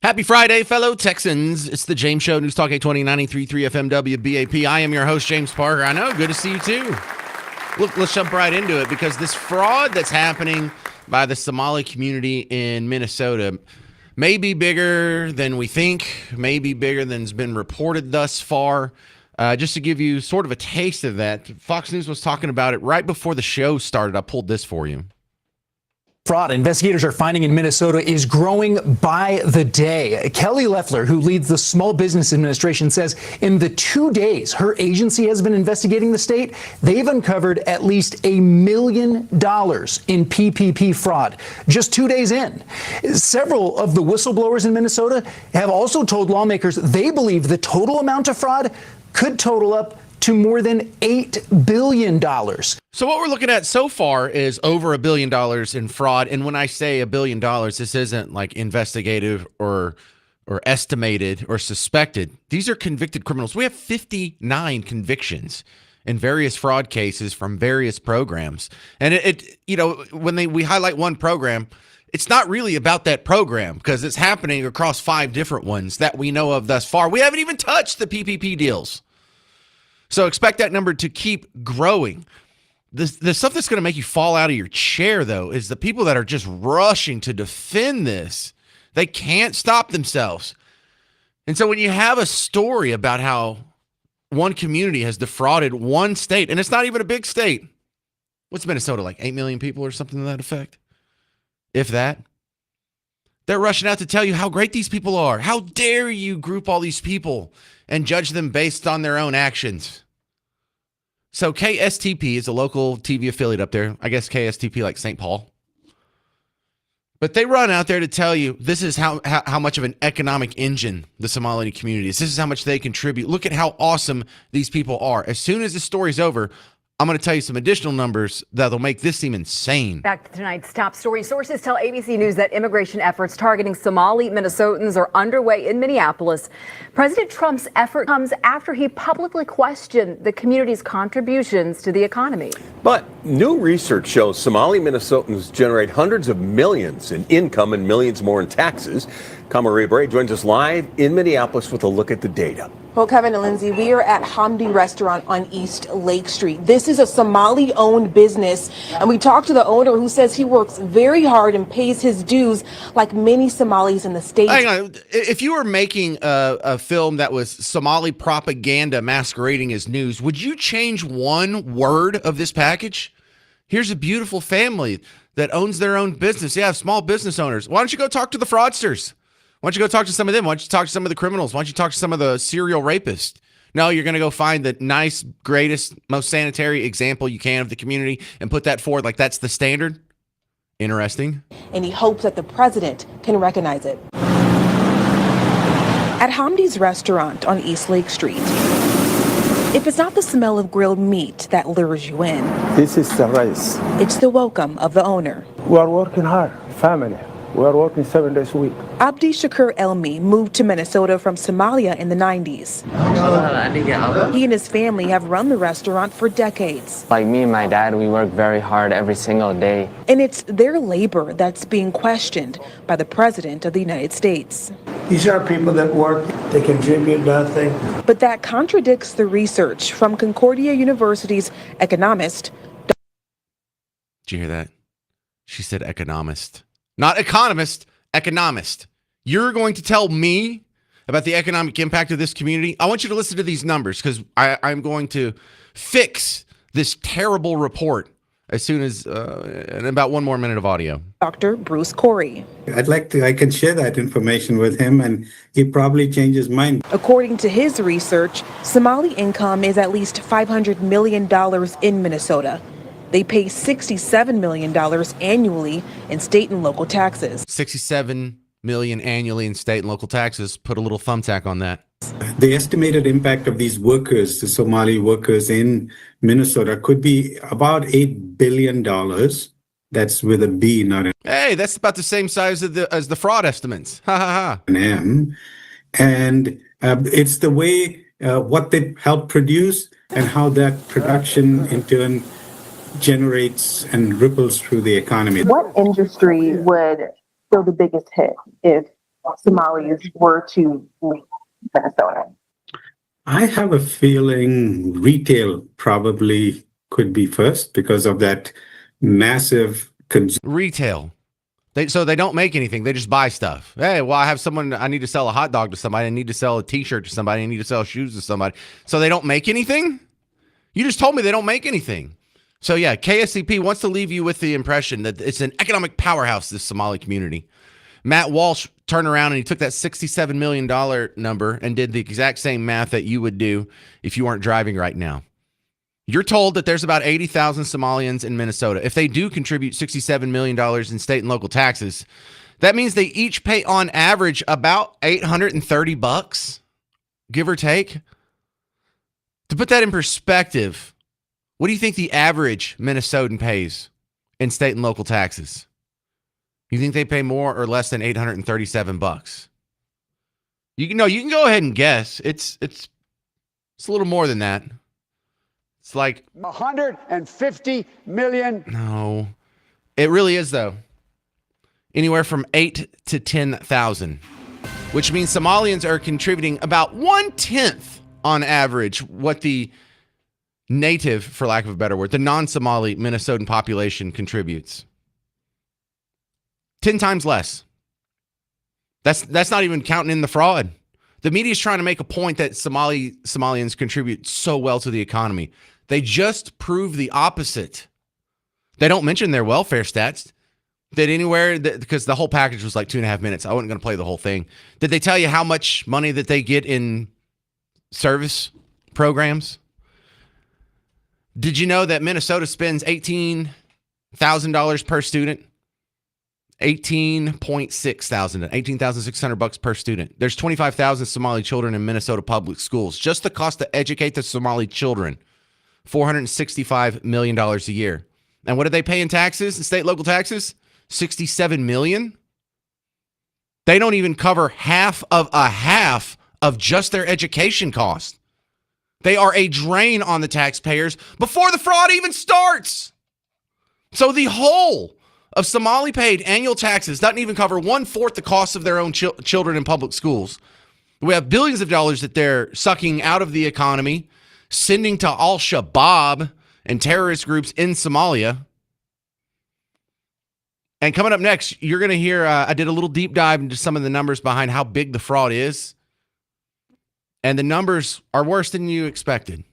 Happy Friday, fellow Texans. It's the James Show, News Talk 820 93.3 FM WBAP. I am your host, James Parker. I know, good to see you too. Look, let's jump right into it because this fraud that's happening by the Somali community in Minnesota may be bigger than we think, may be bigger than has been reported thus far. Just to give you sort of a taste of that, Fox News was talking about it right before the show started. I pulled this for you. Fraud investigators are finding in Minnesota is growing by the day. Kelly Loeffler, who leads the Small Business Administration, says in the 2 days her agency has been investigating the state, they've uncovered at least $1 million in PPP fraud just 2 days in. Several of the whistleblowers in Minnesota have also told lawmakers they believe the total amount of fraud could total up to more than $8 billion. So what we're looking at so far is over $1 billion in fraud. And when I say $1 billion, this isn't like investigative or estimated or suspected. These are convicted criminals. We have 59 convictions in various fraud cases from various programs. And when we highlight one program, it's not really about that program because it's happening across 5 different ones that we know of thus far. We haven't even touched the PPP deals. So expect that number to keep growing. The stuff that's going to make you fall out of your chair, though, is the people that are just rushing to defend this. They can't stop themselves. And so when you have a story about how one community has defrauded one state, and it's not even a big state. What's Minnesota, like 8 million people or something to that effect? If that. They're rushing out to tell you how great these people are. How dare you group all these people and judge them based on their own actions? So KSTP is a local TV affiliate up there. I guess KSTP like St. Paul. But they run out there to tell you this is how much of an economic engine the Somali community is. This is how much they contribute. Look at how awesome these people are. As soon as the story's over, I'm going to tell you some additional numbers that'll make this seem insane. Back to tonight's top story. Sources tell ABC News that immigration efforts targeting Somali Minnesotans are underway in Minneapolis. President Trump's effort comes after he publicly questioned the community's contributions to the economy. But new research shows Somali Minnesotans generate hundreds of millions in income and millions more in taxes. Kamaria Bray joins us live in Minneapolis with a look at the data. Well, Kevin and Lindsay, we are at Hamdi Restaurant on East Lake Street. This is a Somali-owned business, and we talked to the owner who says he works very hard and pays his dues like many Somalis in the state. Hang on. If you were making a film that was Somali propaganda masquerading as news, would you change one word of this package? Here's a beautiful family that owns their own business. Yeah, small business owners. Why don't you go talk to the fraudsters? Why don't you go talk to some of them? Why don't you talk to some of the criminals? Why don't you talk to some of the serial rapists? No, you're going to go find the nice, greatest, most sanitary example you can of the community and put that forward like that's the standard? Interesting. And he hopes that the president can recognize it. At Hamdi's restaurant on East Lake Street, if it's not the smell of grilled meat that lures you in, this is the rice. It's the welcome of the owner. We are working hard, family. We are working 7 days a week. Abdi Shakur Elmi moved to Minnesota from Somalia in the 90s. He and his family have run the restaurant for decades. Like me and my dad, we work very hard every single day. And it's their labor that's being questioned by the President of the United States. These are people that work, they contribute nothing. But that contradicts the research from Concordia University's economist. Did you hear that? She said economist. Not economist, economist. You're going to tell me about the economic impact of this community? I want you to listen to these numbers because I'm going to fix this terrible report as soon as in about 1 more minute of audio. Dr. Bruce Corey. I can share that information with him and he probably change his mind. According to his research, Somali income is at least $500 million in Minnesota. They pay $67 million annually in state and local taxes. $67 million annually in state and local taxes. Put a little thumbtack on that. The estimated impact of these workers, the Somali workers in Minnesota, could be about $8 billion. That's with a B, not an Hey, that's about the same size as the fraud estimates. Ha ha ha. An M. And it's the way what they help produce and how that production in turn generates and ripples through the economy. What industry would feel the biggest hit if Somalis were to leave Minnesota? I have a feeling retail probably could be first because of that massive Retail. So they don't make anything. They just buy stuff. Hey, well, I need to sell a hot dog to somebody. I need to sell a t-shirt to somebody. I need to sell shoes to somebody. So they don't make anything? You just told me they don't make anything. So yeah, KSCP wants to leave you with the impression that it's an economic powerhouse, this Somali community. Matt Walsh turned around and he took that $67 million number and did the exact same math that you would do if you weren't driving right now. You're told that there's about 80,000 Somalians in Minnesota. If they do contribute $67 million in state and local taxes, that means they each pay on average about $830, give or take. To put that in perspective, what do you think the average Minnesotan pays in state and local taxes? You think they pay more or less than $837? You can go ahead and guess. It's a little more than that. It's like 150 million. No, it really is though. Anywhere from 8 to 10,000, which means Somalians are contributing about 1/10 on average what the native, for lack of a better word, the non-Somali Minnesotan population contributes. 10 times less. That's not even counting in the fraud. The media is trying to make a point that Somalians contribute so well to the economy. They just prove the opposite. They don't mention their welfare stats. Because the whole package was like 2.5 minutes. I wasn't going to play the whole thing. Did they tell you how much money that they get in service programs? Did you know that Minnesota spends $18,000 per student? $18,600 per student. There's 25,000 Somali children in Minnesota public schools. Just the cost to educate the Somali children, $465 million a year. And what do they pay in taxes, in state local taxes? $67 million. They don't even cover half of just their education cost. They are a drain on the taxpayers before the fraud even starts. So the whole of Somali paid annual taxes doesn't even cover 1/4 the cost of their own children in public schools. We have billions of dollars that they're sucking out of the economy, sending to Al-Shabaab and terrorist groups in Somalia. And coming up next, you're going to hear, I did a little deep dive into some of the numbers behind how big the fraud is. And the numbers are worse than you expected.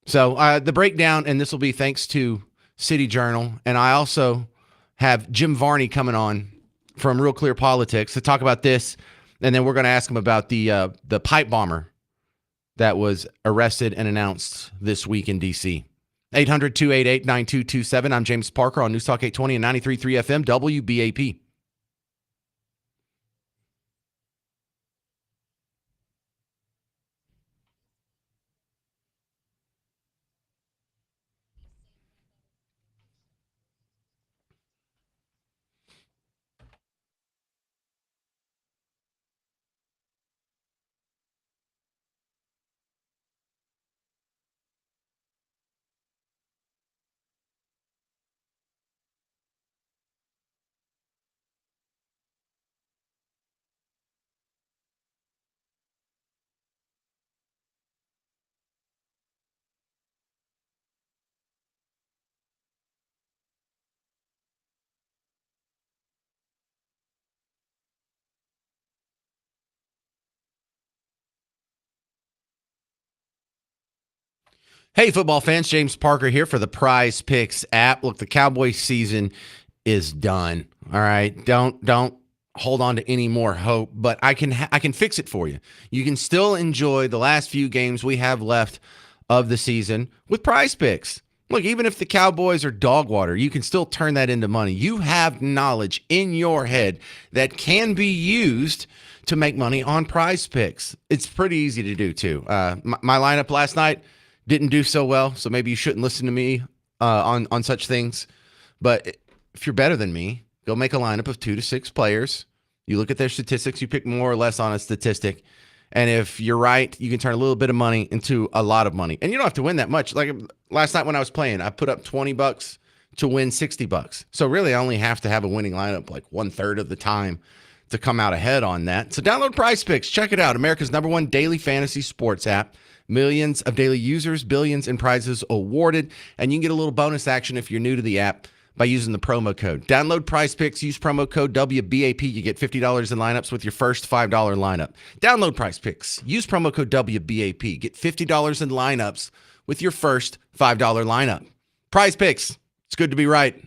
So the breakdown, and this will be thanks to City Journal. And I also have Jim Varney coming on from Real Clear Politics to talk about this. And then we're going to ask him about the pipe bomber that was arrested and announced this week in D.C. 800-288-9227. I'm James Parker on News Talk 820 and 93.3 FM WBAP. Hey, football fans, James Parker here for the Prize Picks app. Look, the Cowboys season is done. All right, don't hold on to any more hope, but I can fix it for you. You can still enjoy the last few games we have left of the season with Prize Picks. Look, even if the Cowboys are dog water, you can still turn that into money. You have knowledge in your head that can be used to make money on Prize Picks. It's pretty easy to do too. My lineup last night didn't do so well, so maybe you shouldn't listen to me on such things. But if you're better than me, go make a lineup of 2 to 6 players. You look at their statistics, you pick more or less on a statistic. And if you're right, you can turn a little bit of money into a lot of money. And you don't have to win that much. Like last night when I was playing, I put up $20 to win $60. So really, I only have to have a winning lineup like 1/3 of the time to come out ahead on that. So download Prize Picks. Check it out. America's #1 daily fantasy sports app. Millions of daily users, billions in prizes awarded. And you can get a little bonus action if you're new to the app by using the promo code. Download Prize Picks. Use promo code WBAP. You get $50 in lineups with your first $5 lineup. Download Prize Picks. Use promo code WBAP. Get $50 in lineups with your first $5 lineup. Prize Picks. It's good to be right.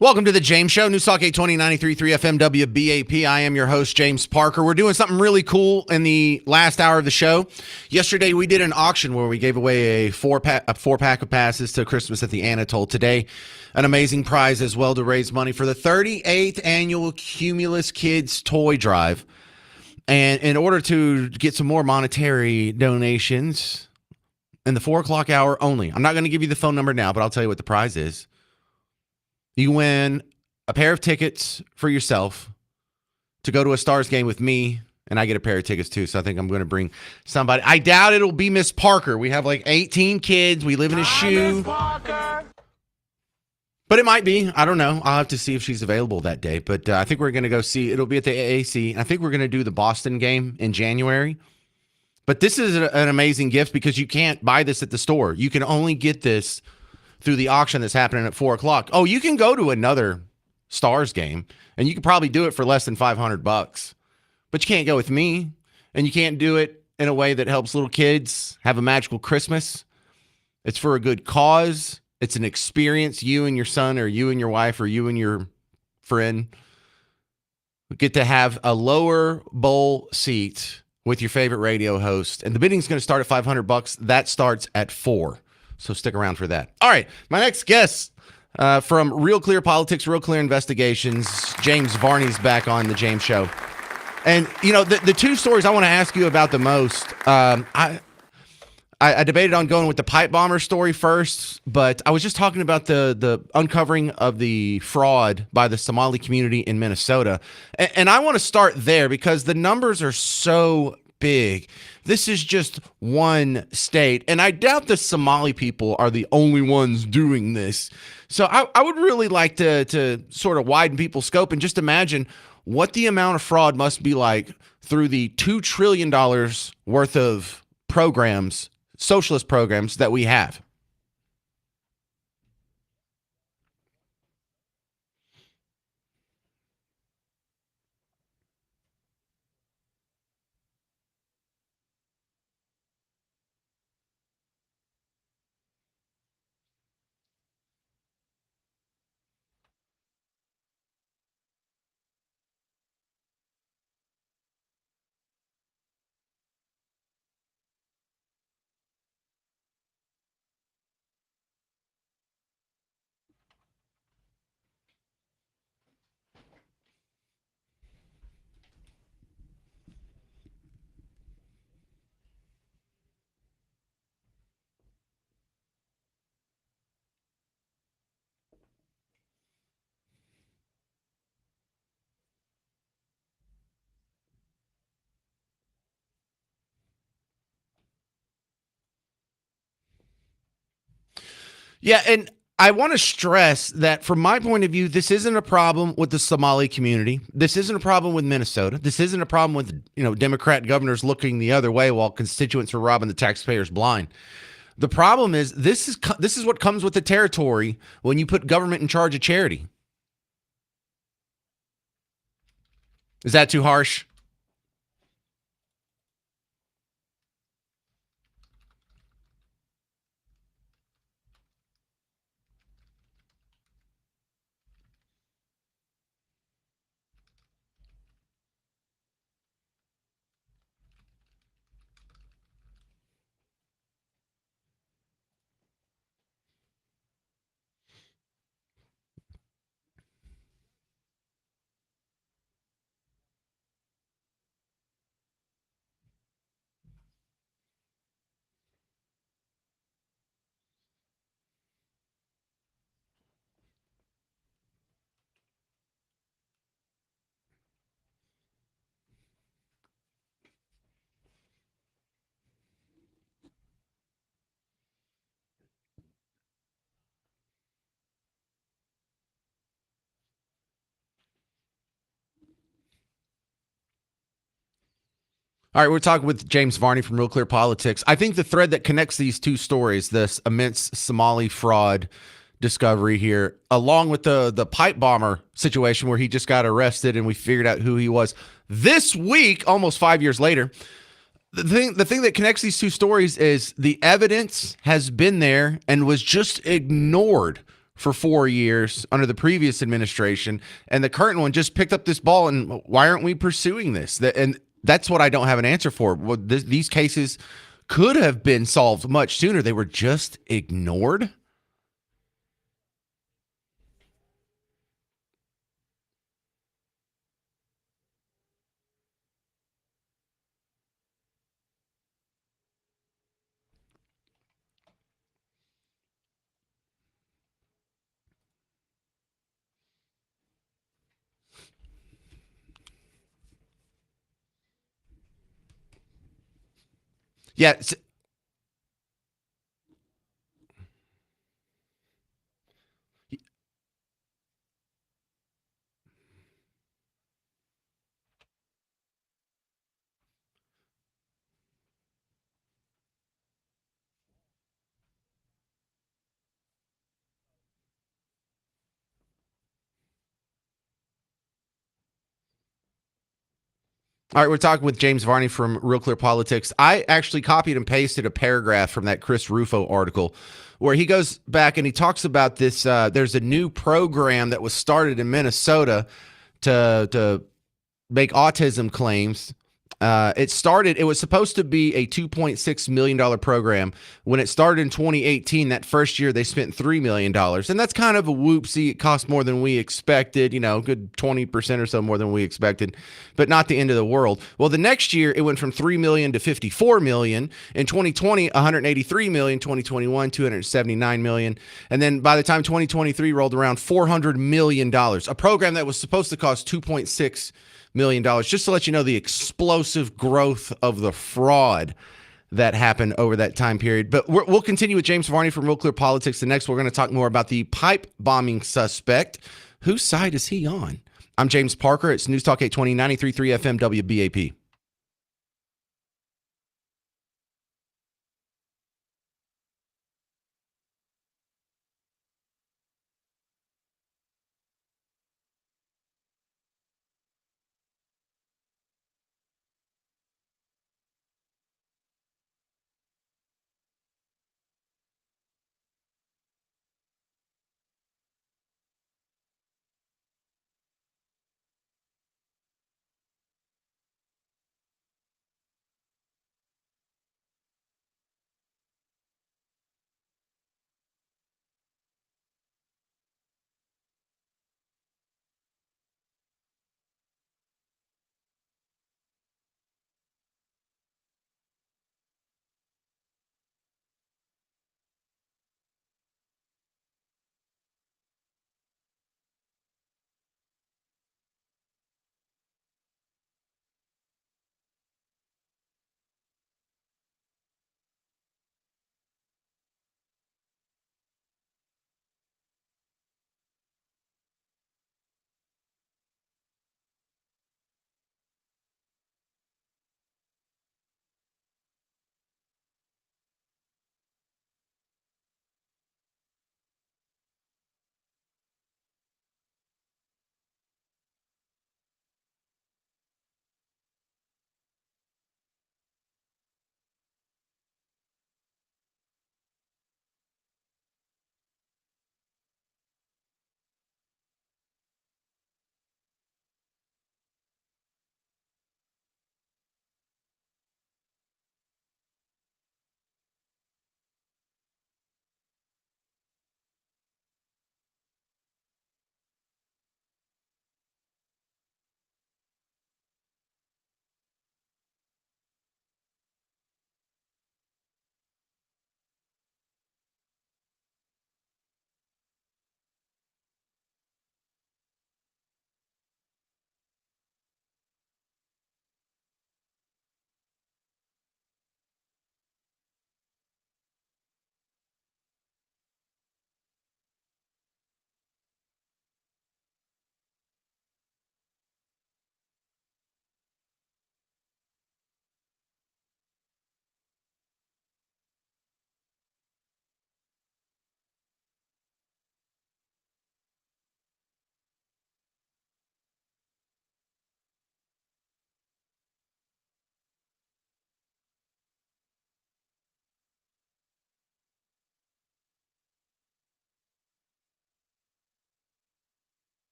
Welcome to the James Show, News Talk 820 93.3 FM WBAP. I am your host, James Parker. We're doing something really cool in the last hour of the show. Yesterday, we did an auction where we gave away a four-pack of passes to Christmas at the Anatole. Today, an amazing prize as well to raise money for the 38th annual Cumulus Kids Toy Drive. And in order to get some more monetary donations in the 4 o'clock hour only, I'm not going to give you the phone number now, but I'll tell you what the prize is. You win a pair of tickets for yourself to go to a Stars game with me, and I get a pair of tickets too. So I think I'm going to bring somebody. I doubt it'll be Miss Parker. We have like 18 kids. We live in a shoe. But it might be. I don't know. I'll have to see if she's available that day. But I think we're going to go see. It'll be at the AAC. I think we're going to do the Boston game in January. But this is an amazing gift because you can't buy this at the store. You can only get this through the auction that's happening at 4 o'clock. Oh, you can go to another Stars game, and you can probably do it for less than $500. But you can't go with me, and you can't do it in a way that helps little kids have a magical Christmas. It's for a good cause. It's an experience. You and your son, or you and your wife, or you and your friend get to have a lower bowl seat with your favorite radio host. And the bidding's going to start at $500. That starts at 4. So stick around for that. All right, my next guest from Real Clear Politics, Real Clear Investigations, James Varney's back on the James Show. And, you know, the two stories I want to ask you about the most, I debated on going with the pipe bomber story first, but I was just talking about the uncovering of the fraud by the Somali community in Minnesota. And I want to start there because the numbers are so big. This is just one state, and I doubt the Somali people are the only ones doing this. So I would really like to sort of widen people's scope and just imagine what the amount of fraud must be like through the $2 trillion worth of programs, socialist programs that we have. Yeah, and I want to stress that from my point of view, this isn't a problem with the Somali community. This isn't a problem with Minnesota. This isn't a problem with, Democrat governors looking the other way while constituents are robbing the taxpayers blind. The problem is this is what comes with the territory when you put government in charge of charity. Is that too harsh? All right, we're talking with James Varney from Real Clear Politics. I think the thread that connects these two stories, this immense Somali fraud discovery here, along with the pipe bomber situation where he just got arrested and we figured out who he was this week, almost 5 years later. The thing that connects these two stories is the evidence has been there and was just ignored for 4 years under the previous administration, and the current one just picked up this ball. And why aren't we pursuing this? And that's what I don't have an answer for. Well, these cases could have been solved much sooner. They were just ignored. Yeah. All right, we're talking with James Varney from Real Clear Politics. I actually copied and pasted a paragraph from that Chris Rufo article where he goes back and he talks about this. There's a new program that was started in Minnesota to make autism claims. It was supposed to be a $2.6 million program. When it started in 2018, that first year they spent $3 million. And that's kind of a whoopsie. It cost more than we expected, good 20% or so more than we expected, but not the end of the world. Well, the next year it went from $3 million to $54 million. In 2020, $183 million, 2021, $279 million. And then by the time 2023 rolled around, $400 million, a program that was supposed to cost $2.6 million. Just to let you know the explosive growth of the fraud that happened over that time period. But we'll continue with James Varney from Real Clear Politics. The next, we're going to talk more about the pipe bombing suspect. Whose side is he on? I'm James Parker. It's News Talk 820, 93.3 FM WBAP.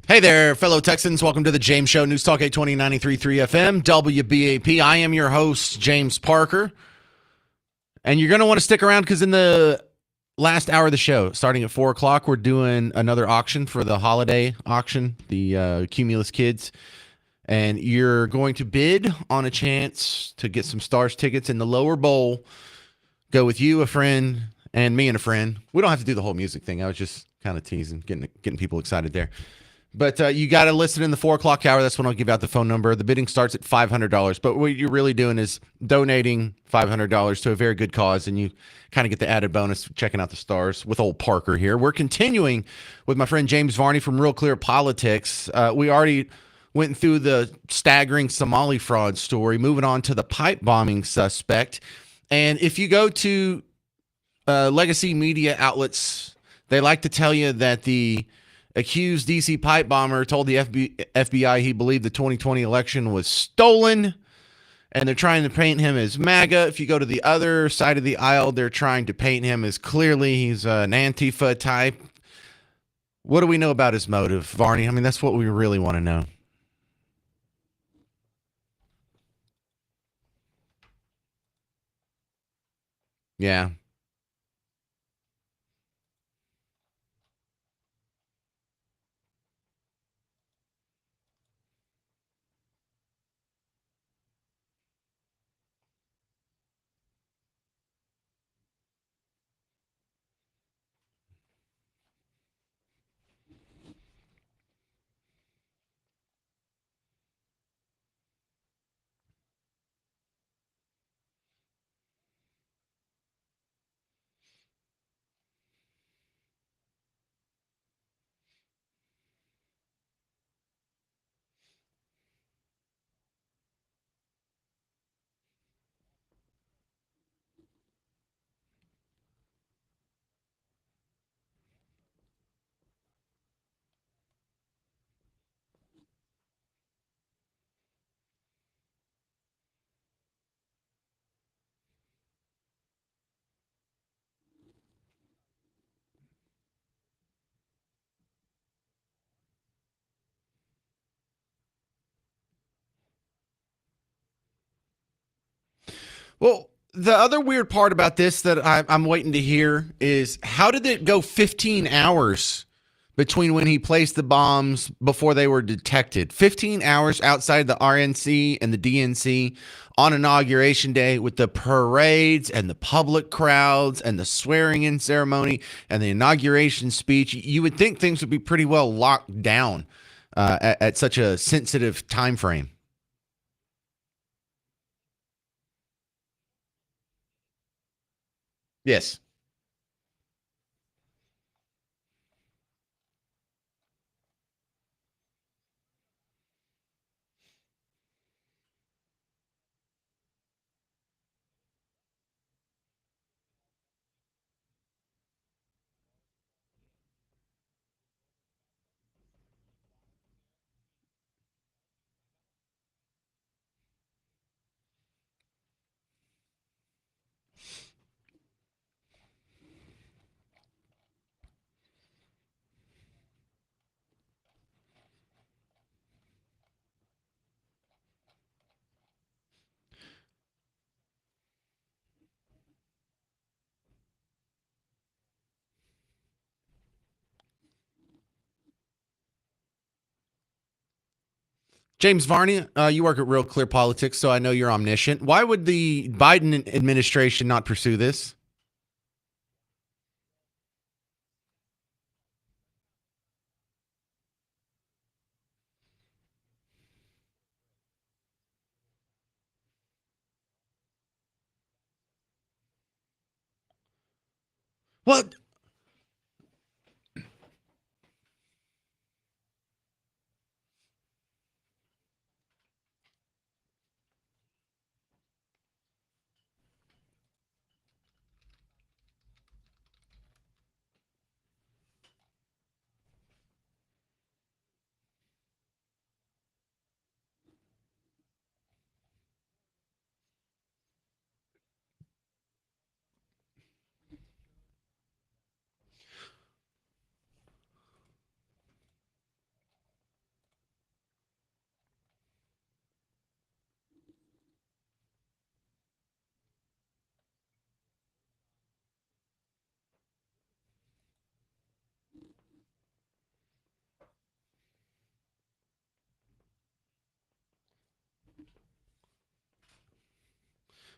Hey there, fellow Texans. Welcome to the James Show, News Talk 820 93.3 FM, WBAP. I am your host, James Parker. And you're going to want to stick around because in the last hour of the show, starting at 4 o'clock, we're doing another auction for the holiday auction, the Cumulus Kids. And you're going to bid on a chance to get some Stars tickets in the lower bowl. Go with you, a friend, and me and a friend. We don't have to do the whole music thing. I was just kind of teasing, getting people excited there. But you got to listen in the 4 o'clock hour. That's when I'll give out the phone number. The bidding starts at $500. But what you're really doing is donating $500 to a very good cause, and you kind of get the added bonus of checking out the Stars with old Parker here. We're continuing with my friend James Varney from Real Clear Politics. We already went through the staggering Somali fraud story, moving on to the pipe bombing suspect. And if you go to legacy media outlets, they like to tell you that the accused DC pipe bomber told the FBI he believed the 2020 election was stolen, and they're trying to paint him as MAGA. If you go to the other side of the aisle, they're trying to paint him as clearly he's an Antifa type. What do we know about his motive, Varney? I mean, that's what we really want to know. Yeah. Well, the other weird part about this that I'm waiting to hear is how did it go 15 hours between when he placed the bombs before they were detected? 15 hours outside the RNC and the DNC on Inauguration Day with the parades and the public crowds and the swearing in ceremony and the inauguration speech. You would think things would be pretty well locked down at such a sensitive time frame. Yes. James Varney, you work at Real Clear Politics, so I know you're omniscient. Why would the Biden administration not pursue this? Well,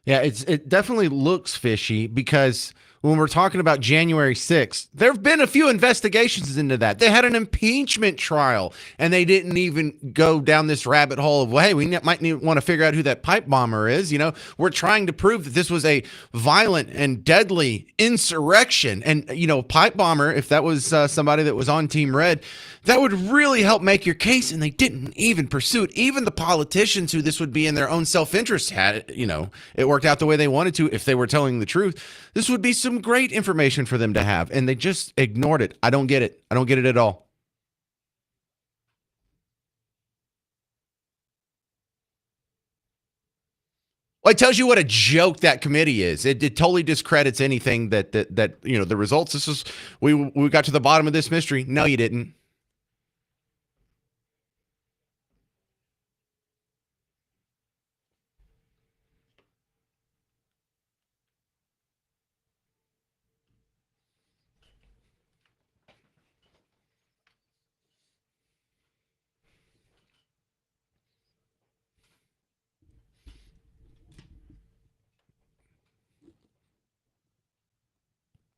Yeah, it definitely looks fishy because when we're talking about January 6th, there have been a few investigations into that. They had an impeachment trial and they didn't even go down this rabbit hole of, well, hey, might want to figure out who that pipe bomber is. We're trying to prove that this was a violent and deadly insurrection. And, pipe bomber, if that was somebody that was on Team Red, that would really help make your case. And they didn't even pursue it. Even the politicians who this would be in their own self-interest had it, it worked out the way they wanted to if they were telling the truth. This would be some great information for them to have, and they just ignored it. I don't get it. I don't get it at all. Well, it tells you what a joke that committee is. It totally discredits anything that the results. This is we got to the bottom of this mystery. No, you didn't.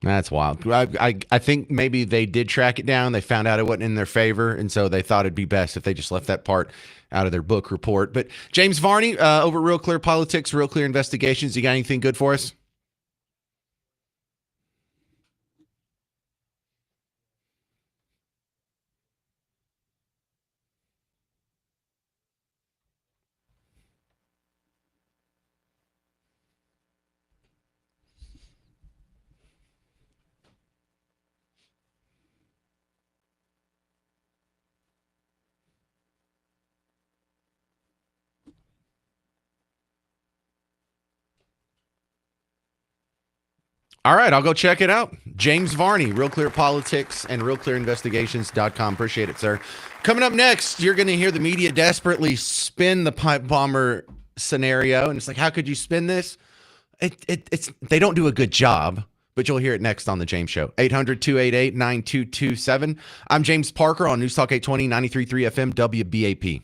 That's wild. I think maybe they did track it down. They found out it wasn't in their favor, and so they thought it'd be best if they just left that part out of their book report. But James Varney, over Real Clear Politics, Real Clear Investigations, you got anything good for us? All right, I'll go check it out. James Varney, Real Clear Politics and RealClearInvestigations.com. Appreciate it, sir. Coming up next, you're going to hear the media desperately spin the pipe bomber scenario. And it's like, how could you spin this? It's they don't do a good job, but you'll hear it next on The James Show. 800-288-9227. I'm James Parker on News Talk 820, 93.3 FM, WBAP.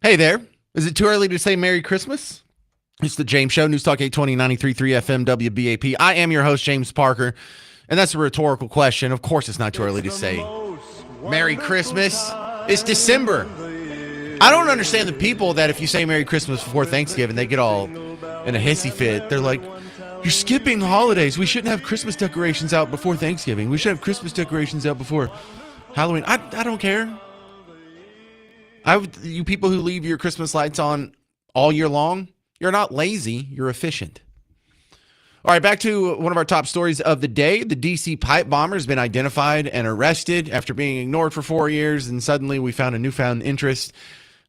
Hey there. Is it too early to say Merry Christmas? It's the James Show, News Talk 820, 93.3 FM, WBAP. I am your host, James Parker, and that's a rhetorical question. Of course it's not too early to say Merry Christmas. It's December. I don't understand the people that if you say Merry Christmas before Thanksgiving, they get all in a hissy fit. They're like, you're skipping holidays. We shouldn't have Christmas decorations out before Thanksgiving. We should have Christmas decorations out before Halloween. I don't care. You people who leave your Christmas lights on all year long, you're not lazy, you're efficient. All right, back to one of our top stories of the day. The D.C. pipe bomber has been identified and arrested after being ignored for 4 years, and suddenly we found a newfound interest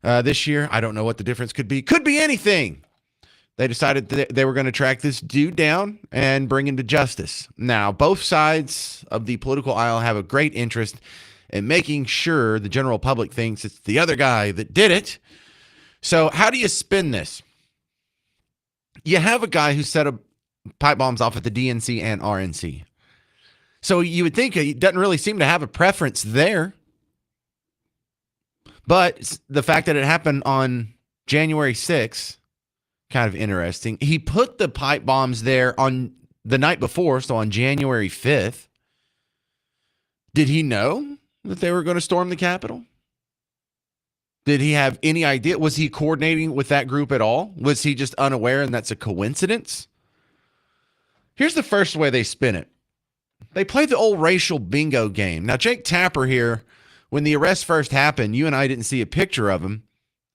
this year. I don't know what the difference could be. Could be anything. They decided that they were going to track this dude down and bring him to justice. Now, both sides of the political aisle have a great interest in making sure the general public thinks it's the other guy that did it. So how do you spin this? You have a guy who set up pipe bombs off at the DNC and RNC. So you would think he doesn't really seem to have a preference there. But the fact that it happened on January 6th, kind of interesting. He put the pipe bombs there on the night before, so on January 5th. Did he know that they were going to storm the Capitol? Did he have any idea? Was he coordinating with that group at all? Was he just unaware and that's a coincidence? Here's the first way they spin it. They play the old racial bingo game. Now, Jake Tapper here, when the arrest first happened, you and I didn't see a picture of him.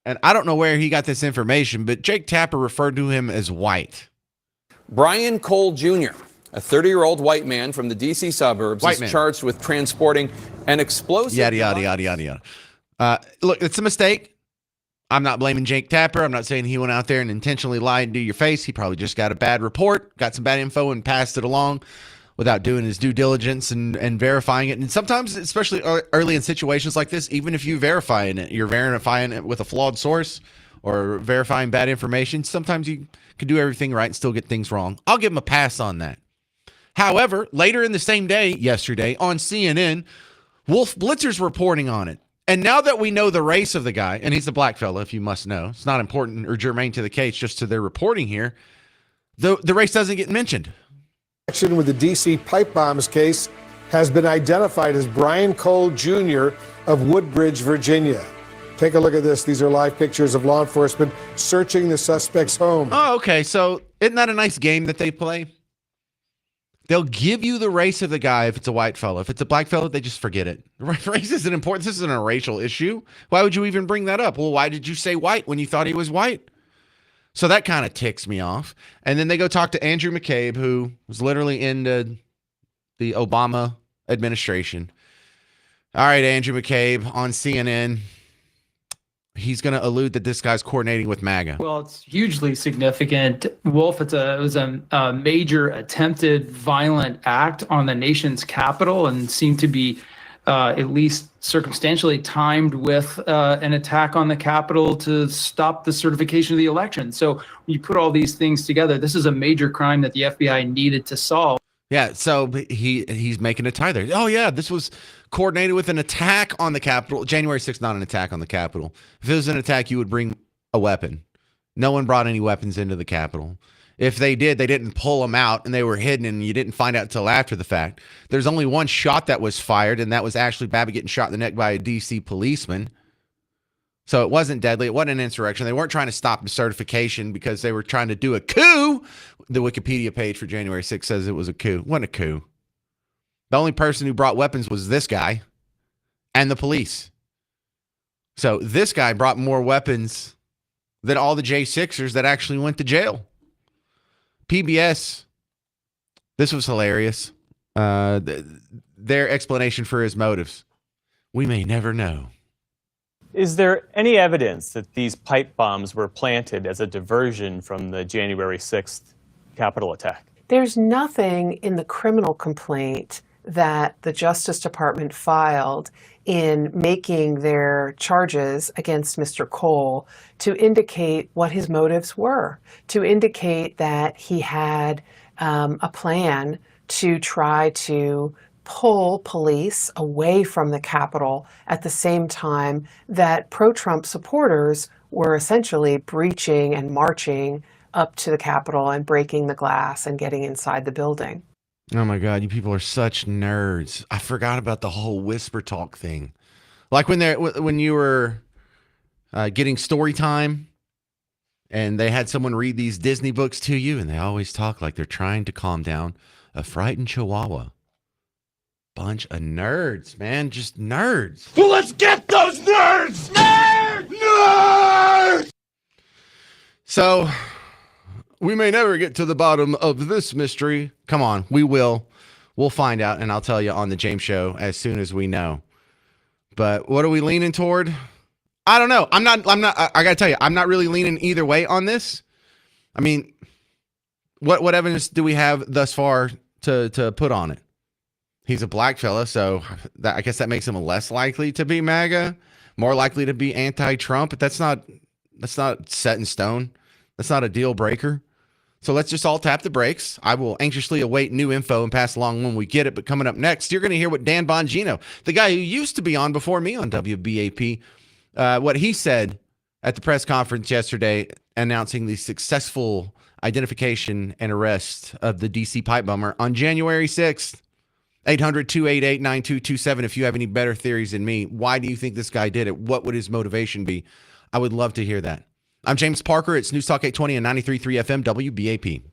And I don't know where he got this information, but Jake Tapper referred to him as white. Brian Cole Jr., a 30-year-old white man from the D.C. suburbs, is charged with transporting an explosive. Yada, yada, yada, yada, yada. Look, it's a mistake. I'm not blaming Jake Tapper. I'm not saying he went out there and intentionally lied to your face. He probably just got a bad report, got some bad info, and passed it along without doing his due diligence and verifying it. And sometimes, especially early in situations like this, even if you're verifying it with a flawed source or verifying bad information, sometimes you can do everything right and still get things wrong. I'll give him a pass on that. However, later in the same day, yesterday, on CNN, Wolf Blitzer's reporting on it. And now that we know the race of the guy, and he's a black fella, if you must know, it's not important or germane to the case, just to their reporting here, the race doesn't get mentioned. With the D.C. pipe bombs case has been identified as Brian Cole Jr. of Woodbridge, Virginia. Take a look at this. These are live pictures of law enforcement searching the suspect's home. Oh, okay. So isn't that a nice game that they play? They'll give you the race of the guy if it's a white fellow. If it's a black fellow, they just forget it. Race isn't important. This isn't a racial issue. Why would you even bring that up? Well, why did you say white when you thought he was white? So that kind of ticks me off. And then they go talk to Andrew McCabe, who was literally in the Obama administration. All right, Andrew McCabe on CNN. He's going to allude that this guy's coordinating with MAGA. Well, it's hugely significant. Wolf, it was a major attempted violent act on the nation's capital and seemed to be at least circumstantially timed with an attack on the Capitol to stop the certification of the election. So when you put all these things together, this is a major crime that the FBI needed to solve. Yeah, so he's making a tie there. Oh, yeah, this was coordinated with an attack on the Capitol. January 6th, not an attack on the Capitol. If it was an attack, you would bring a weapon. No one brought any weapons into the Capitol. If they did, they didn't pull them out, and they were hidden, and you didn't find out until after the fact. There's only one shot that was fired, and that was Ashley Babbitt getting shot in the neck by a D.C. policeman. So it wasn't deadly. It wasn't an insurrection. They weren't trying to stop the certification because they were trying to do a coup. The Wikipedia page for January 6th says it was a coup. It wasn't a coup. The only person who brought weapons was this guy and the police. So this guy brought more weapons than all the J6ers that actually went to jail. PBS, this was hilarious. Their explanation for his motives. We may never know. Is there any evidence that these pipe bombs were planted as a diversion from the January 6th Capitol attack? There's nothing in the criminal complaint that the Justice Department filed in making their charges against Mr. Cole to indicate what his motives were, to indicate that he had a plan to try to pull police away from the Capitol at the same time that pro-Trump supporters were essentially breaching and marching up to the Capitol and breaking the glass and getting inside the building. Oh my God, you people are such nerds. I forgot about the whole whisper talk thing. Like when you were getting story time and they had someone read these Disney books to you and they always talk like they're trying to calm down a frightened chihuahua. Bunch of nerds, man, just nerds. Well, let's get those nerds! Nerds! Nerds! So we may never get to the bottom of this mystery. Come on, we will. We'll find out, and I'll tell you on the James Show as soon as we know. But what are we leaning toward? I don't know. I'm not, I got to tell you, I'm not really leaning either way on this. I mean, what evidence do we have thus far to put on it? He's a black fella, so I guess that makes him less likely to be MAGA, more likely to be anti-Trump, but that's not set in stone. That's not a deal breaker. So let's just all tap the brakes. I will anxiously await new info and pass along when we get it. But coming up next, you're going to hear what Dan Bongino, the guy who used to be on before me on WBAP, what he said at the press conference yesterday announcing the successful identification and arrest of the DC pipe bomber on January 6th. 800-288-9227 if you have any better theories than me. Why do you think this guy did it? What would his motivation be? I would love to hear that. I'm James Parker. It's News Talk 820 and 93.3 FM WBAP.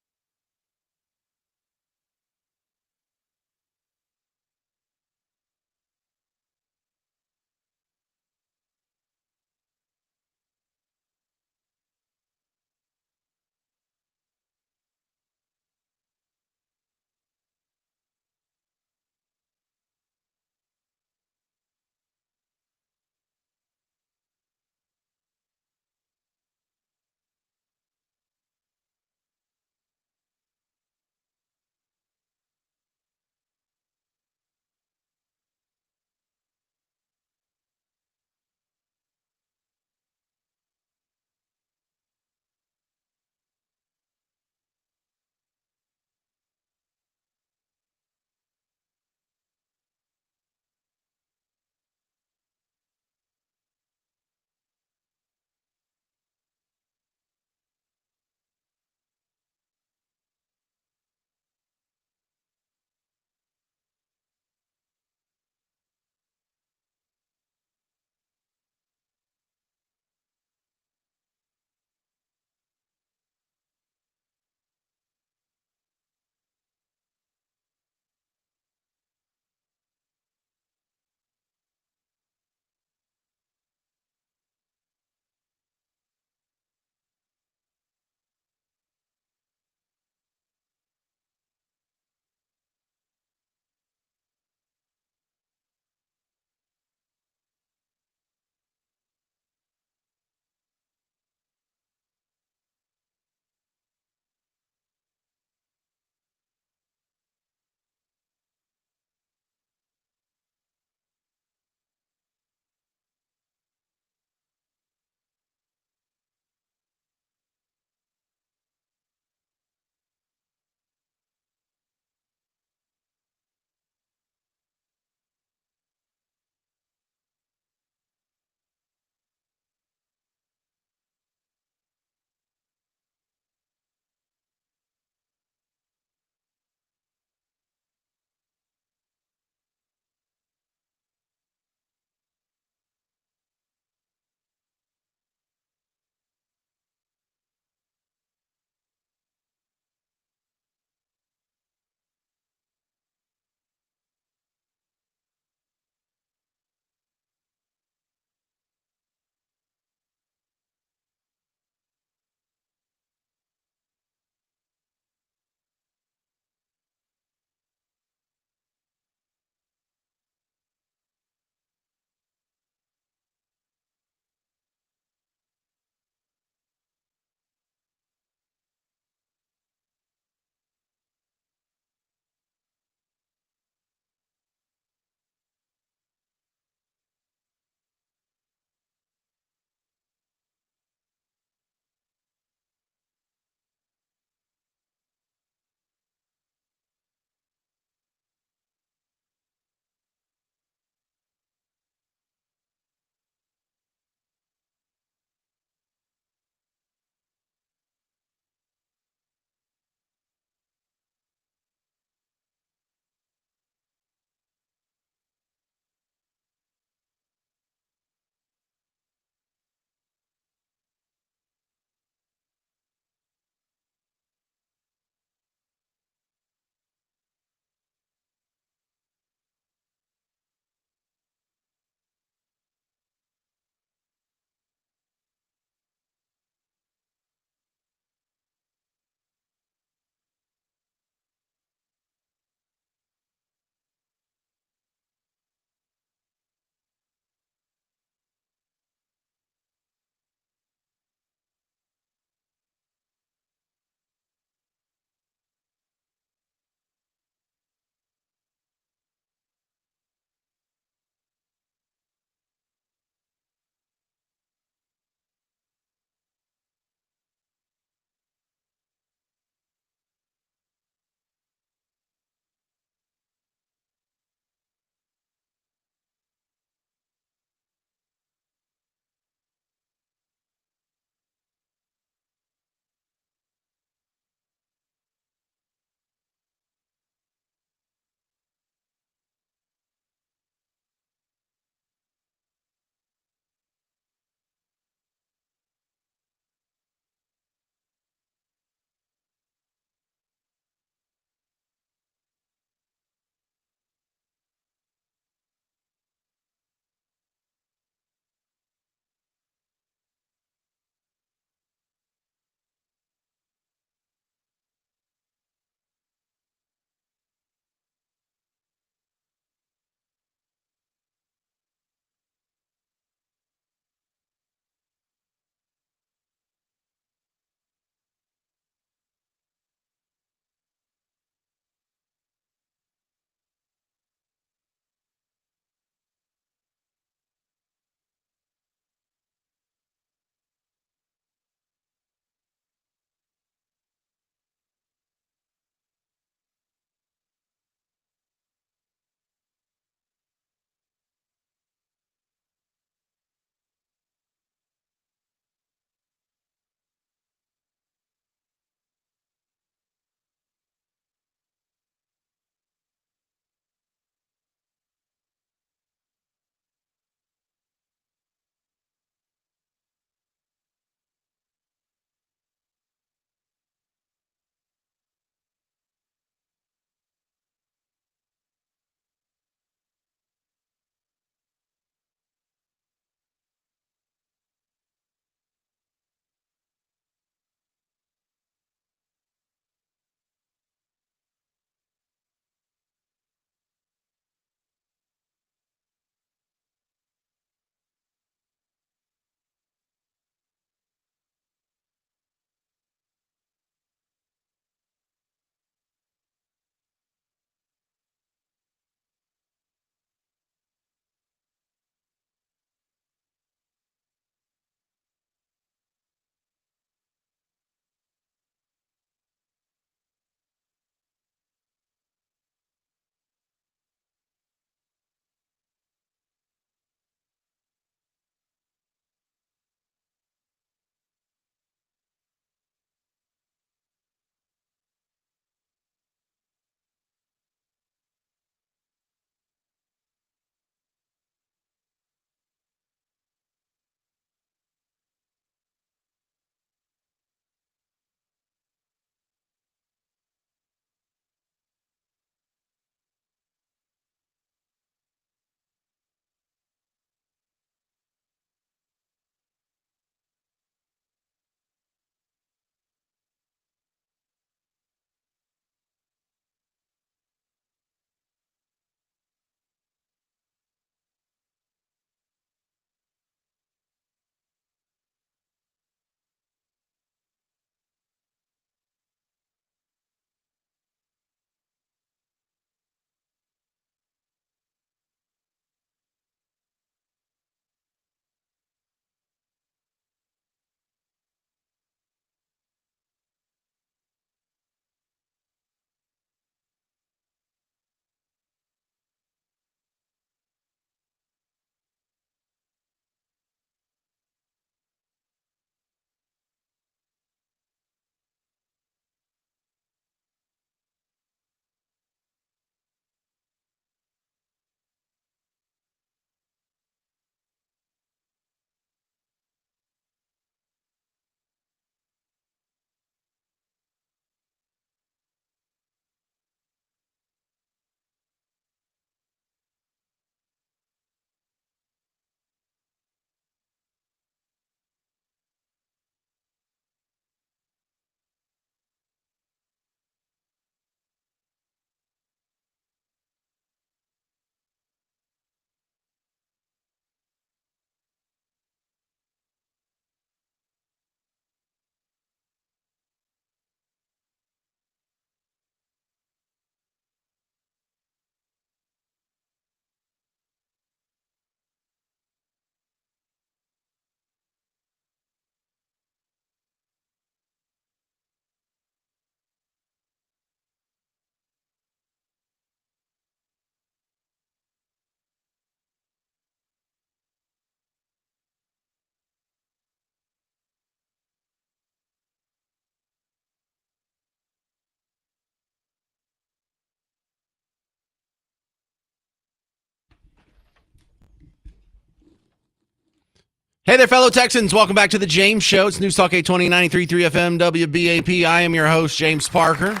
Hey there, fellow Texans. Welcome back to the James Show. It's News Talk 820 93.3 FM WBAP. I am your host, James Parker.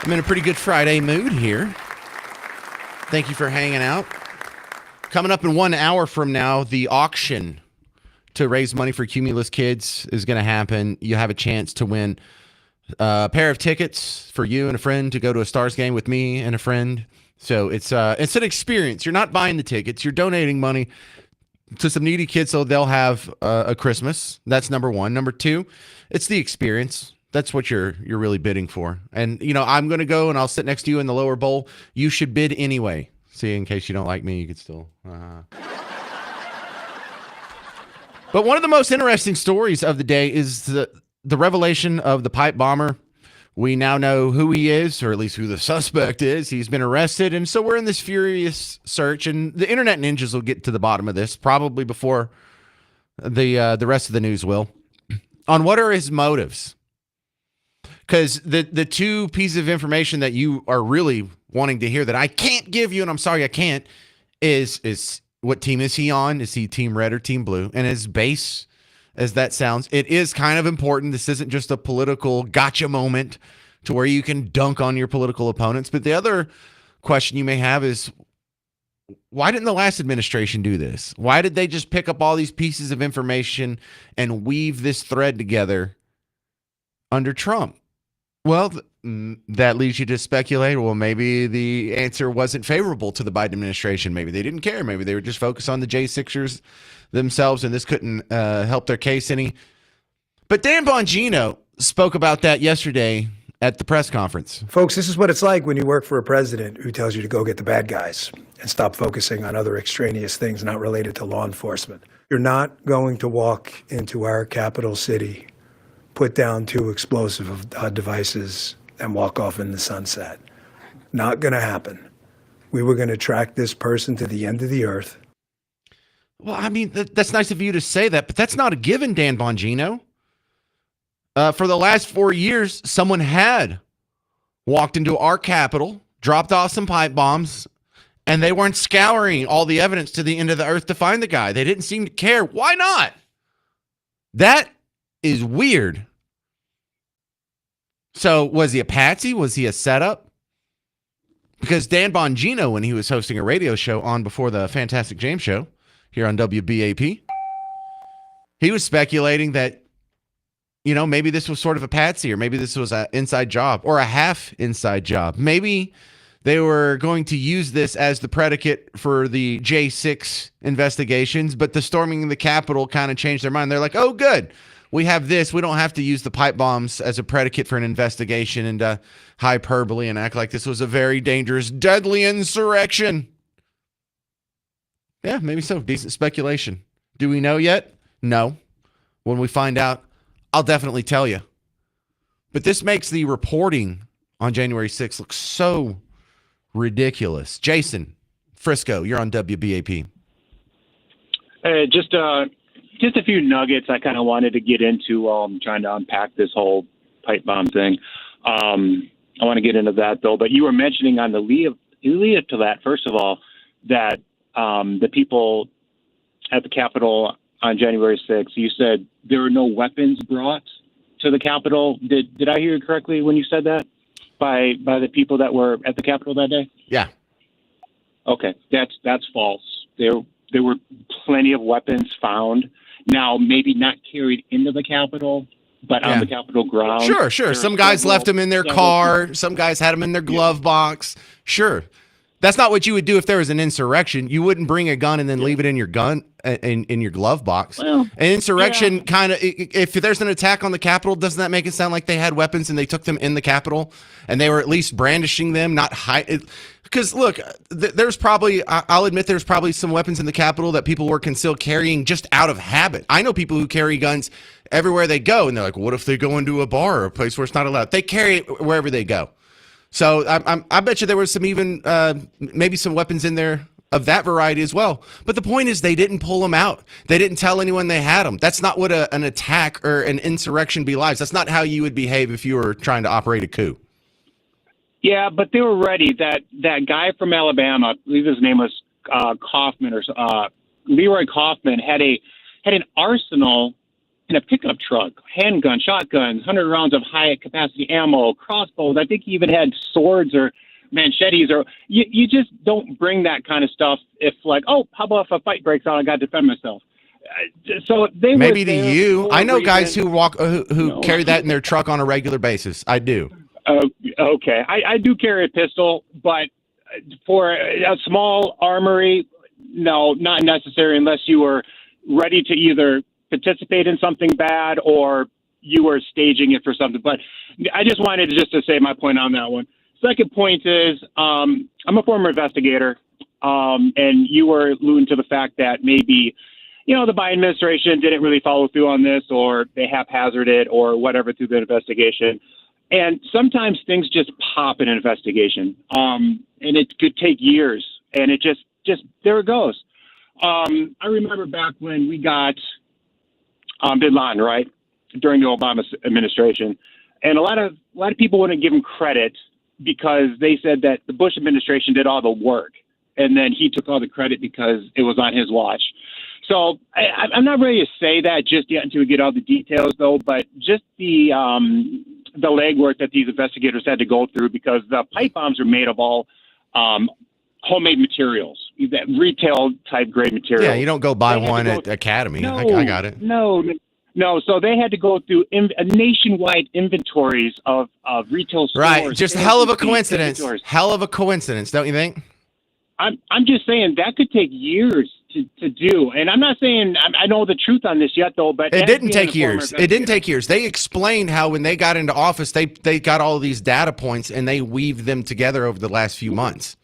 I'm in a pretty good Friday mood here. Thank you for hanging out. Coming up in 1 hour from now, the auction to raise money for Cumulus Kids is going to happen. You have a chance to win a pair of tickets for you and a friend to go to a Stars game with me and a friend. So it's an experience. You're not buying the tickets. You're donating money to some needy kids so they'll have a Christmas. That's number one. Number two, it's the experience. That's what you're really bidding for. And, I'm going to go and I'll sit next to you in the lower bowl. You should bid anyway. See, in case you don't like me, you could still... But one of the most interesting stories of the day is the revelation of the pipe bomber. We now know who he is, or at least who the suspect is. He's been arrested, and so we're in this furious search, and the internet ninjas will get to the bottom of this, probably before the rest of the news will, on what are his motives. Because the two pieces of information that you are really wanting to hear that I can't give you, and I'm sorry I can't, is what team is he on? Is he team red or team blue? And as base as that sounds, it is kind of important. This isn't just a political gotcha moment to where you can dunk on your political opponents. But the other question you may have is, why didn't the last administration do this? Why did they just pick up all these pieces of information and weave this thread together under Trump? Well, that leads you to speculate, well, maybe the answer wasn't favorable to the Biden administration. Maybe they didn't care. Maybe they were just focused on the J6ers themselves, and this couldn't help their case any. But Dan Bongino spoke about that yesterday at the press conference. Folks, this is what it's like when you work for a president who tells you to go get the bad guys and stop focusing on other extraneous things not related to law enforcement. You're not going to walk into our capital city, put down 2 explosive devices, and walk off in the sunset. Not going to happen. We were going to track this person to the end of the earth. Well, I mean, that's nice of you to say that, but that's not a given, Dan Bongino. For the last 4 years, someone had walked into our Capitol, dropped off some pipe bombs, and they weren't scouring all the evidence to the end of the earth to find the guy. They didn't seem to care. Why not? That is weird. So was he a patsy? Was he a setup? Because Dan Bongino, when he was hosting a radio show on before the Fantastic James Show here on WBAP, he was speculating that, maybe this was sort of a patsy, or maybe this was an inside job or a half inside job. Maybe they were going to use this as the predicate for the J6 investigations, but the storming the Capitol kind of changed their mind. They're like, oh, good. We have this. We don't have to use the pipe bombs as a predicate for an investigation and hyperbole and act like this was a very dangerous, deadly insurrection. Yeah, maybe so. Decent speculation. Do we know yet? No. When we find out, I'll definitely tell you. But this makes the reporting on January 6th look so ridiculous. Jason, Frisco, you're on WBAP. Hey, just a few nuggets I kind of wanted to get into while I'm trying to unpack this whole pipe bomb thing. I want to get into that, though. But you were mentioning on the lead to that, first of all, that the people at the Capitol on January 6th, you said there were no weapons brought to the Capitol. Did I hear you correctly when you said that? By the people that were at the Capitol that day? Yeah. Okay, that's false. There were plenty of weapons found. Now, maybe not carried into the Capitol, but on the Capitol grounds. Sure. Some guys left them in their car. Some guys had them in their glove box. Sure. That's not what you would do if there was an insurrection. You wouldn't bring a gun and then leave it in your gun in your glove box. Well, an insurrection kind of, if there's an attack on the Capitol, doesn't that make it sound like they had weapons and they took them in the Capitol and they were at least brandishing them, not hide? Because look, there's probably, I'll admit there's probably some weapons in the Capitol that people were concealed carrying just out of habit. I know people who carry guns everywhere they go, and they're like, what if they go into a bar or a place where it's not allowed? They carry it wherever they go. So I bet you there was some even maybe some weapons in there of that variety as well. But the point is they didn't pull them out. They didn't tell anyone they had them. That's not what an attack or an insurrection belies. That's not how you would behave if you were trying to operate a coup. Yeah, but they were ready. That guy from Alabama, I believe his name was Kaufman, or Leroy Kaufman, had a had an arsenal in a pickup truck, handgun, shotguns, 100 rounds of high-capacity ammo, crossbows. I think he even had swords or machetes. Or you just don't bring that kind of stuff if, like, oh, how about if a fight breaks out, I got to defend myself. So they Maybe were to there you. for I a know guys reason. who walk who No. carry that in their truck on a regular basis. I do. Okay, I do carry a pistol, but for a small armory, no, not necessary unless you were ready to either participate in something bad or you were staging it for something. But I just wanted to say my point on that one. Second point is I'm a former investigator, and you were alluding to the fact that maybe, you know, the Biden administration didn't really follow through on this, or they haphazarded or whatever through the investigation. And sometimes things just pop in an investigation, and it could take years, and it just there it goes. I remember back when we got Bin Laden, right, during the Obama administration, and a lot of people wouldn't give him credit because they said that the Bush administration did all the work, and then he took all the credit because it was on his watch. So I'm not ready to say that just yet until we get all the details, though. But just the legwork that these investigators had to go through, because the pipe bombs are made of all homemade materials, that retail type grade materials. Yeah, you don't go buy one at Academy. No, I got it. No. So they had to go through nationwide inventories of retail stores. Right, just hell of a coincidence. Hell of a coincidence, don't you think? I'm just saying that could take years to do. And I'm not saying I know the truth on this yet, though. But it didn't take years. It didn't take years. They explained how when they got into office, they got all these data points and they weaved them together over the last few months.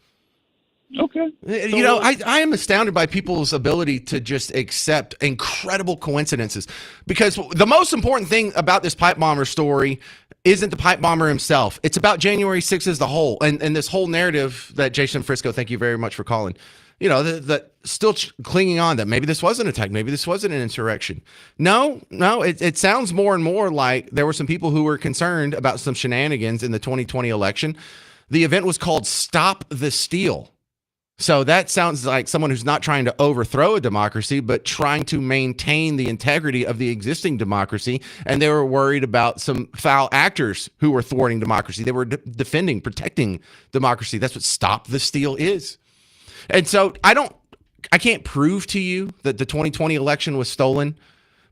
Okay. You know, I am astounded by people's ability to just accept incredible coincidences, because the most important thing about this pipe bomber story isn't the pipe bomber himself. It's about January 6th as the whole, and this whole narrative that Jason Frisco, thank you very much for calling, you know, that still clinging on that maybe this was an attack, maybe this wasn't an insurrection. No, it sounds more and more like there were some people who were concerned about some shenanigans in the 2020 election. The event was called Stop the Steal. So that sounds like someone who's not trying to overthrow a democracy, but trying to maintain the integrity of the existing democracy. And they were worried about some foul actors who were thwarting democracy. They were defending, protecting democracy. That's what Stop the Steal is. And so I can't prove to you that the 2020 election was stolen,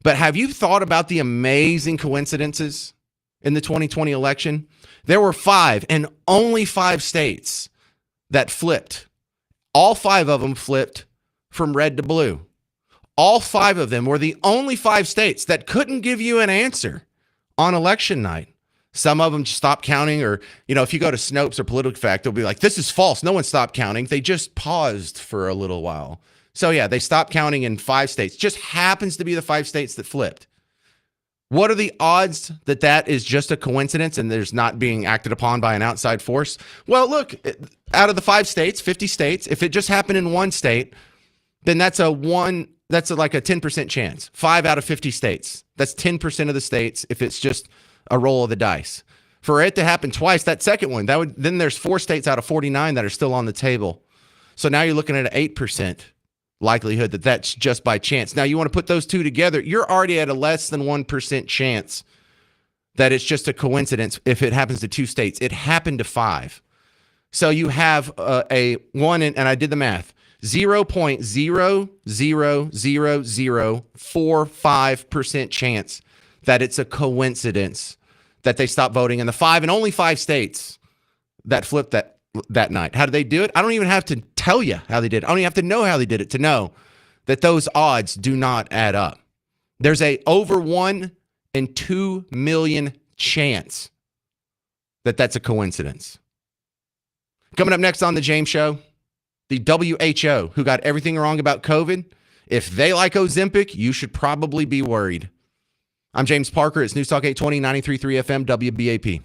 but have you thought about the amazing coincidences in the 2020 election? There were 5 and only 5 states that flipped. All 5 of them flipped from red to blue. All 5 of them were the only 5 states that couldn't give you an answer on election night. Some of them stopped counting, or, you know, if you go to Snopes or PolitiFact, they'll be like, this is false. No one stopped counting. They just paused for a little while. So yeah, they stopped counting in 5 states. Just happens to be the 5 states that flipped. What are the odds that that is just a coincidence and there's not being acted upon by an outside force? Well, look, out of the 5 states, 50 states, if it just happened in one state, then that's like a 10% chance. 5 out of 50 states. That's 10% of the states if it's just a roll of the dice. For it to happen twice, that second one, then there's 4 states out of 49 that are still on the table. So now you're looking at an 8% likelihood that that's just by chance. Now, you want to put those two together, you're already at a less than 1% chance that it's just a coincidence if it happens to 2 states. It happened to 5. So you have a 1, and I did the math, 0.0000045% chance that it's a coincidence that they stopped voting in the 5 and only 5 states that flipped that night. How did they do it? I don't even have to tell you how they did it. I don't even have to know how they did it to know that those odds do not add up. There's a over 1 in 2 million chance that that's a coincidence. Coming up next on The James Show, the WHO, who got everything wrong about COVID. If they like Ozempic, you should probably be worried. I'm James Parker. It's News Talk 820, 93.3 FM, WBAP.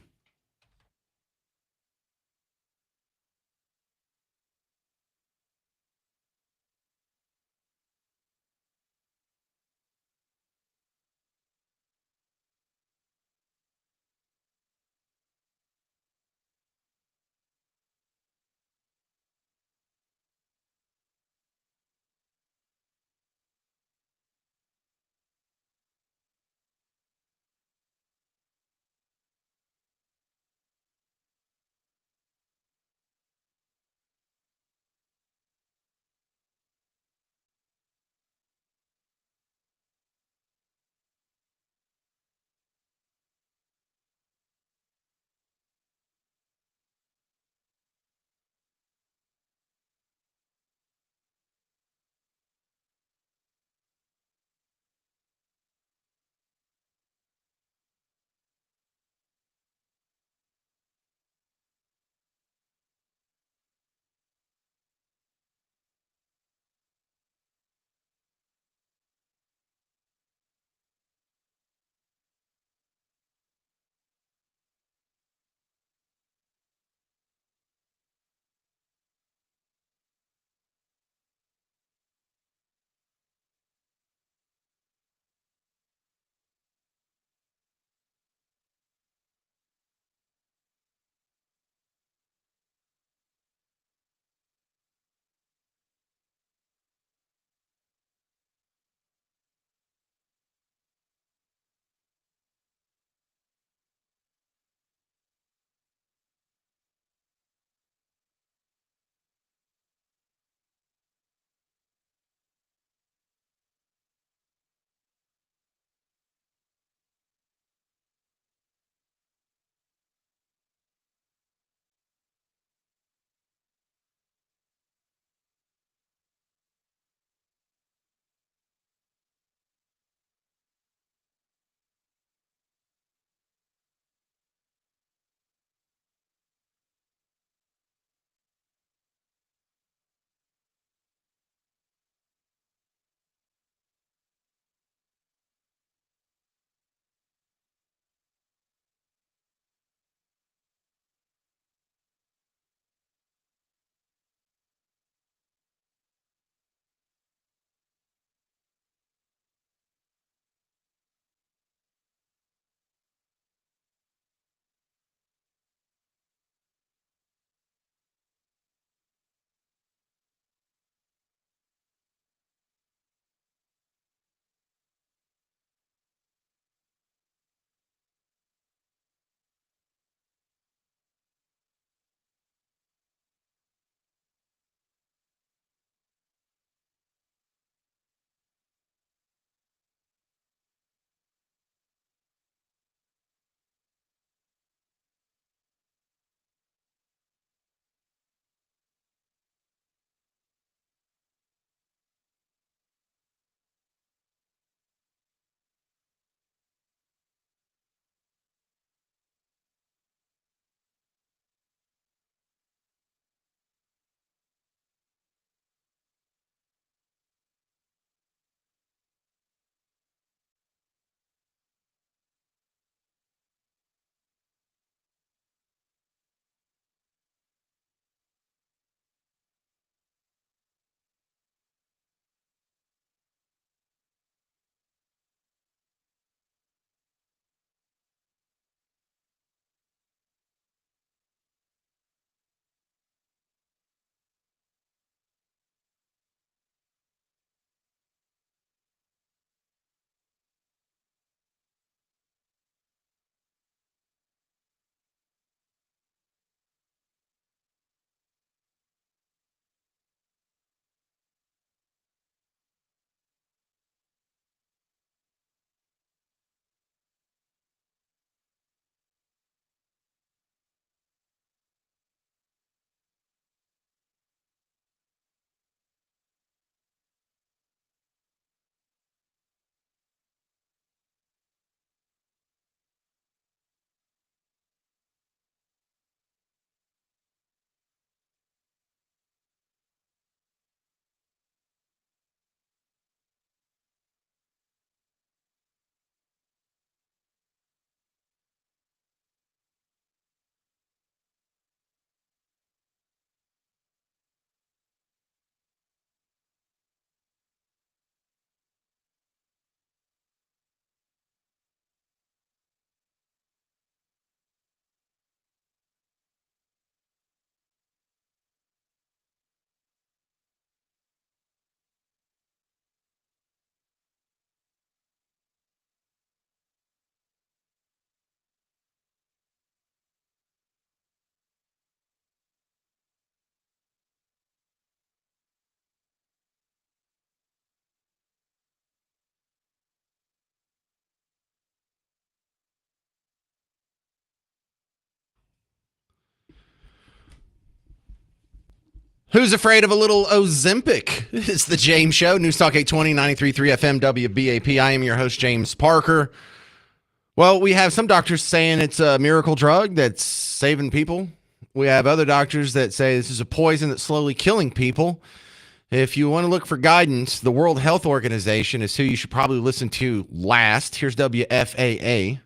Who's afraid of a little Ozempic? It's the James Show, News Talk 820, 93.3 FM, WBAP. I am your host, James Parker. Well, we have some doctors saying it's a miracle drug that's saving people. We have other doctors that say this is a poison that's slowly killing people. If you want to look for guidance, the World Health Organization is who you should probably listen to last. Here's WFAA.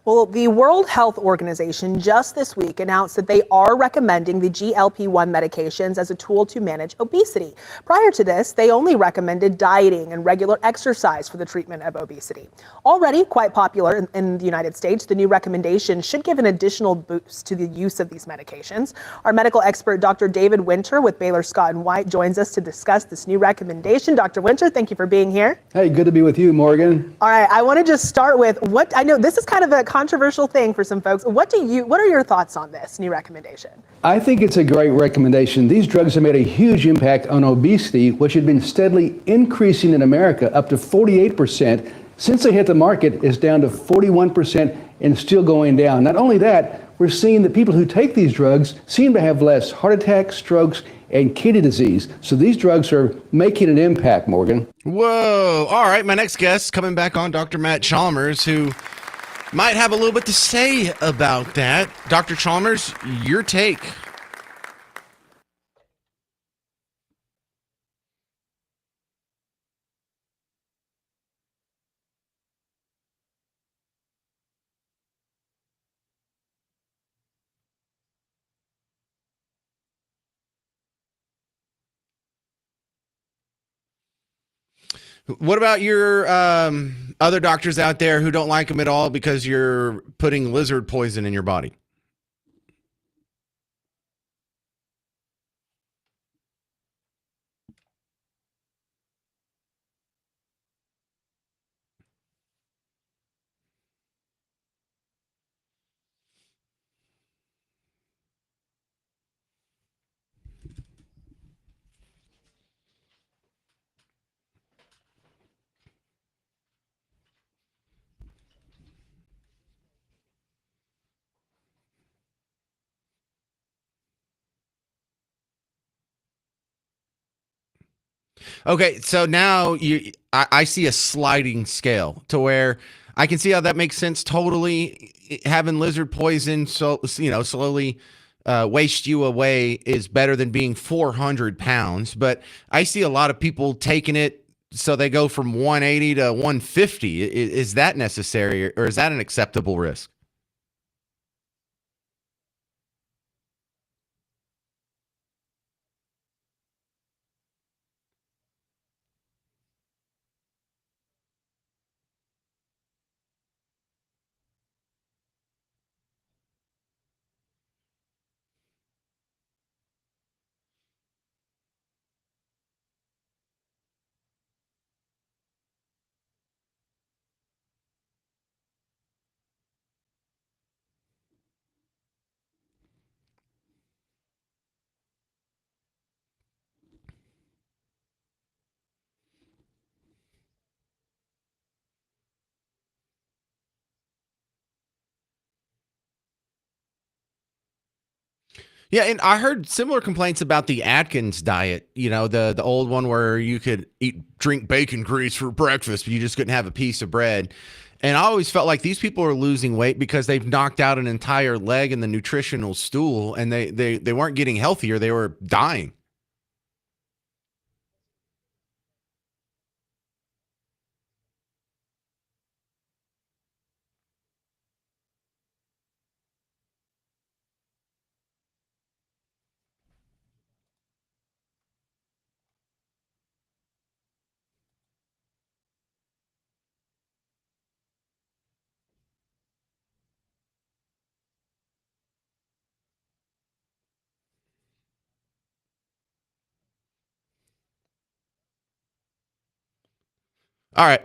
Well, the World Health Organization just this week announced that they are recommending the GLP-1 medications as a tool to manage obesity. Prior to this, they only recommended dieting and regular exercise for the treatment of obesity. Already quite popular in the United States, the new recommendation should give an additional boost to the use of these medications. Our medical expert, Dr. David Winter with Baylor Scott and White, joins us to discuss this new recommendation. Dr. Winter, thank you for being here. Hey, good to be with you, Morgan. All right, I want to just start with what I know this is kind of a controversial thing for some folks. What are your thoughts on this new recommendation? I think it's a great recommendation. These drugs have made a huge impact on obesity, which had been steadily increasing in America up to 48%. Since they hit the market, it's down to 41% and still going down. Not only that, we're seeing that people who take these drugs seem to have less heart attacks, strokes, and kidney disease. So these drugs are making an impact, Morgan. Whoa. All right. My next guest coming back on, Dr. Matt Chalmers, who might have a little bit to say about that. Dr. Chalmers, your take. What about your other doctors out there who don't like them at all because you're putting lizard poison in your body? Okay, so now I see a sliding scale to where I can see how that makes sense totally. Having lizard poison, so slowly waste you away is better than being 400 pounds. But I see a lot of people taking it so they go from 180 to 150. Is that necessary, or is that an acceptable risk? Yeah, and I heard similar complaints about the Atkins diet, the old one where you could drink bacon grease for breakfast, but you just couldn't have a piece of bread. And I always felt like these people are losing weight because they've knocked out an entire leg in the nutritional stool, and they weren't getting healthier, they were dying. All right.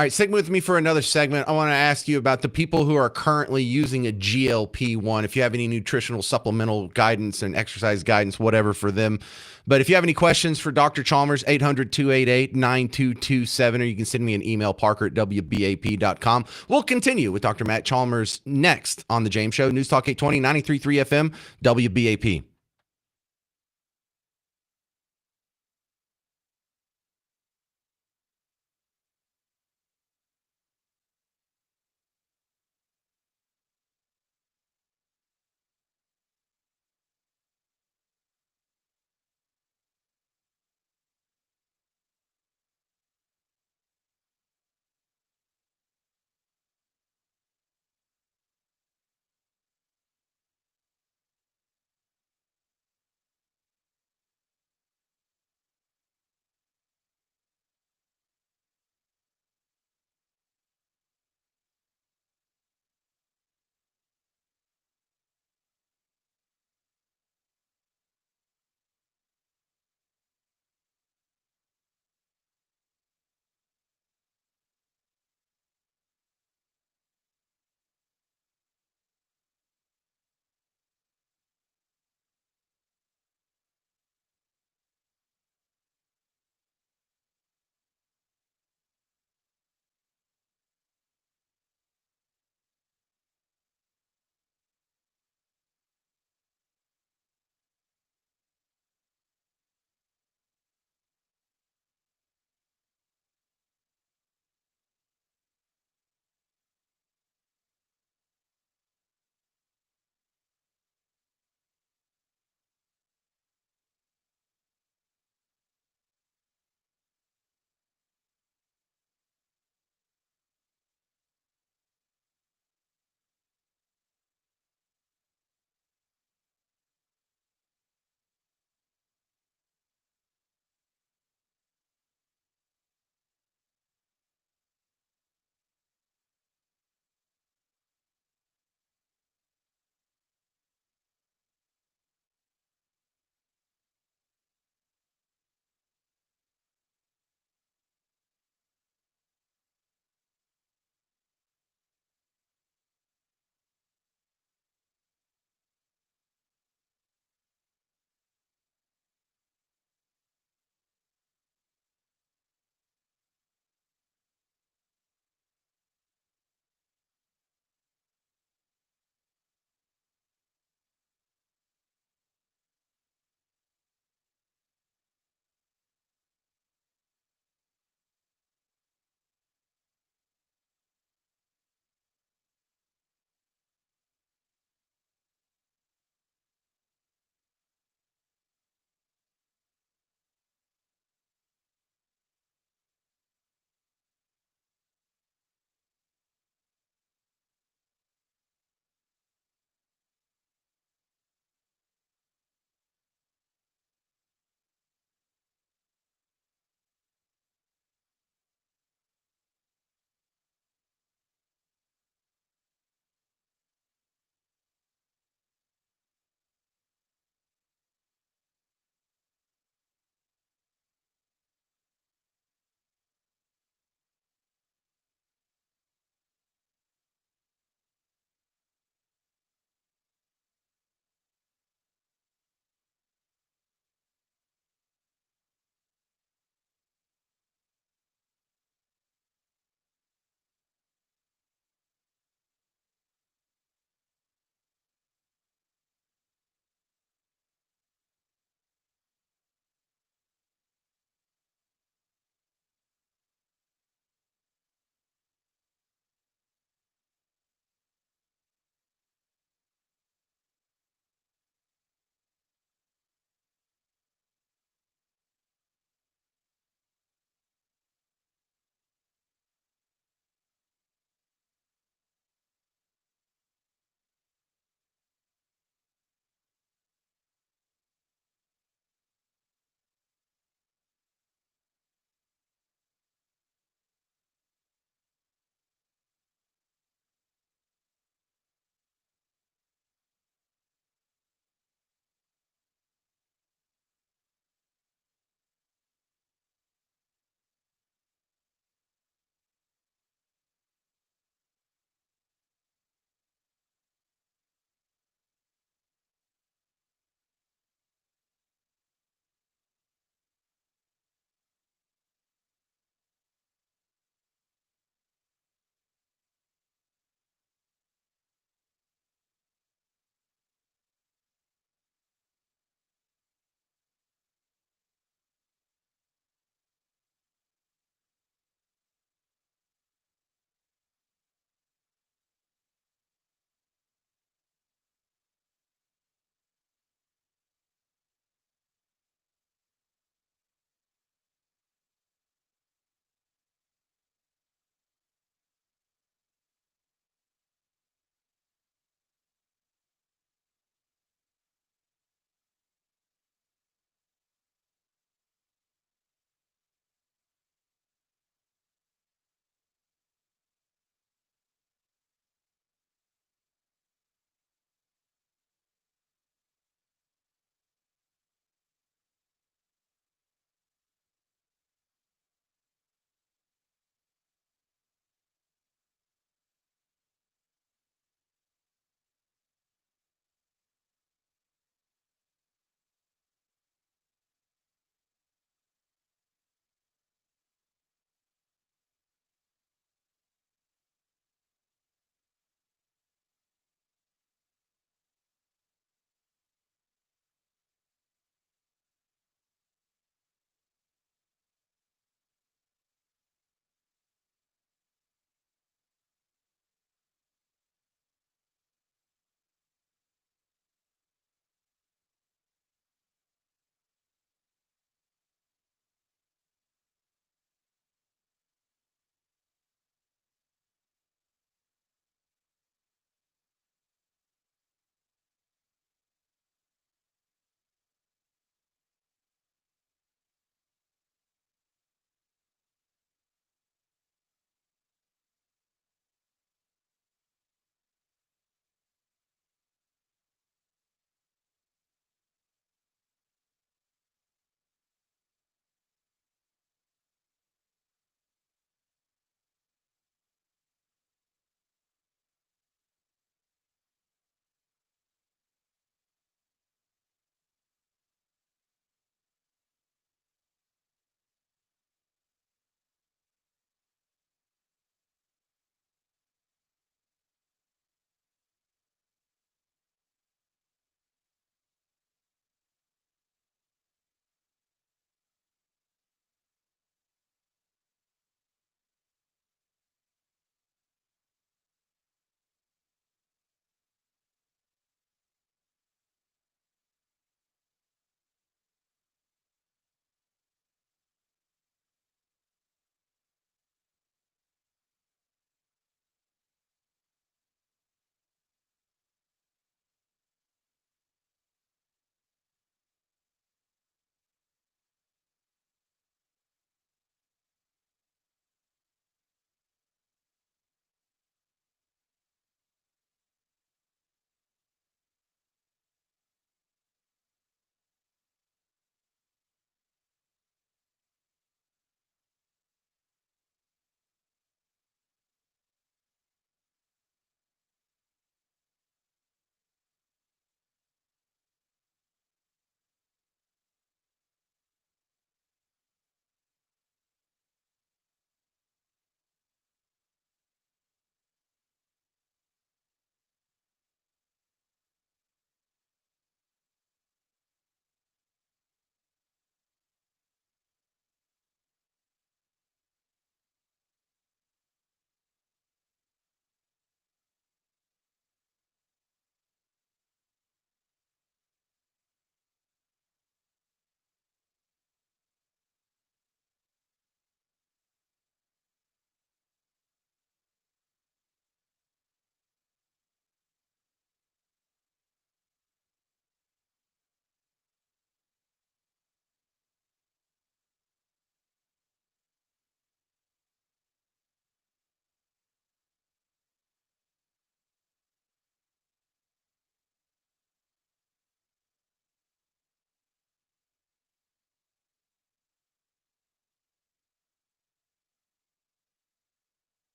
All right, stick with me for another segment. I want to ask you about the people who are currently using a GLP-1. If you have any nutritional supplemental guidance and exercise guidance, whatever for them. But if you have any questions for Dr. Chalmers, 800-288-9227, or you can send me an email, parker@wbap.com. We'll continue with Dr. Matt Chalmers next on The James Show, News Talk 820, 93.3 FM, WBAP.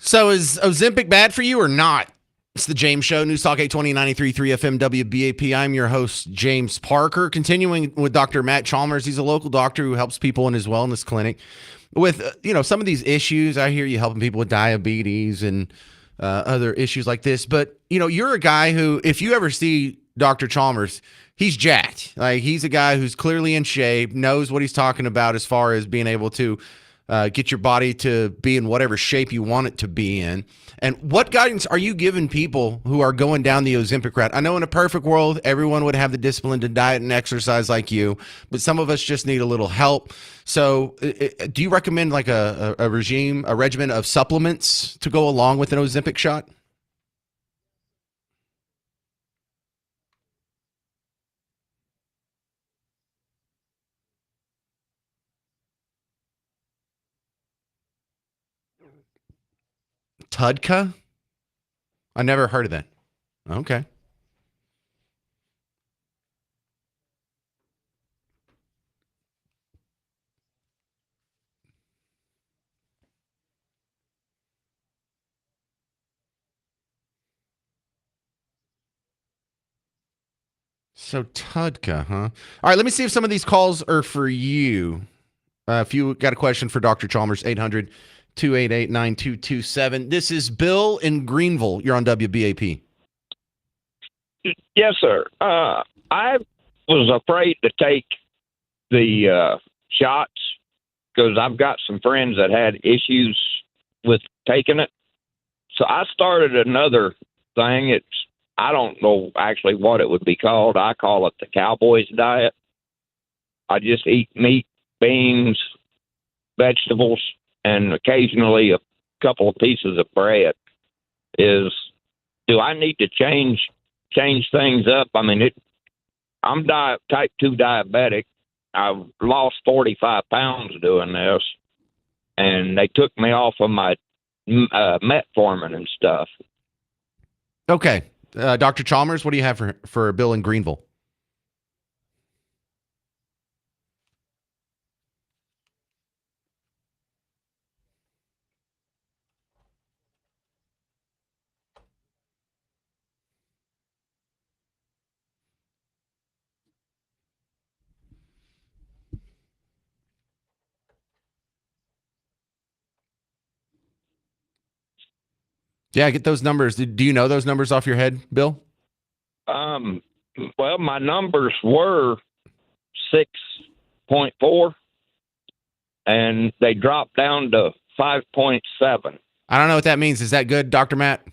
So is Ozempic bad for you or not? It's the James Show, News Talk 820 93.3 FM WBAP. I'm your host, James Parker. Continuing with Dr. Matt Chalmers. He's a local doctor who helps people in his wellness clinic with, some of these issues. I hear you helping people with diabetes and other issues like this. But, you're a guy who, if you ever see Dr. Chalmers, he's jacked. Like, he's a guy who's clearly in shape, knows what he's talking about as far as being able to get your body to be in whatever shape you want it to be in. And what guidance are you giving people who are going down the Ozempic route? I know in a perfect world, everyone would have the discipline to diet and exercise like you, but some of us just need a little help. So do you recommend like a regimen of supplements to go along with an Ozempic shot? Tudka? I never heard of that. Okay. So Tudka, huh? All right, let me see if some of these calls are for you. If you got a question for Dr. Chalmers, 800-288-9227. This is Bill in Greenville. You're on WBAP. Yes, sir. I was afraid to take the shots because I've got some friends that had issues with taking it. So I started another thing. I don't know actually what it would be called. I call it the Cowboys diet. I just eat meat, beans, vegetables, and occasionally a couple of pieces of bread. Do I need to change things up? I mean, I'm type 2 diabetic. I've lost 45 pounds doing this, and they took me off of my metformin and stuff. Okay. Dr. Chalmers, what do you have for Bill in Greenville? Yeah, get those numbers. Do you know those numbers off your head, Bill? Well, my numbers were 6.4, and they dropped down to 5.7. I don't know what that means. Is that good, Dr. Matt?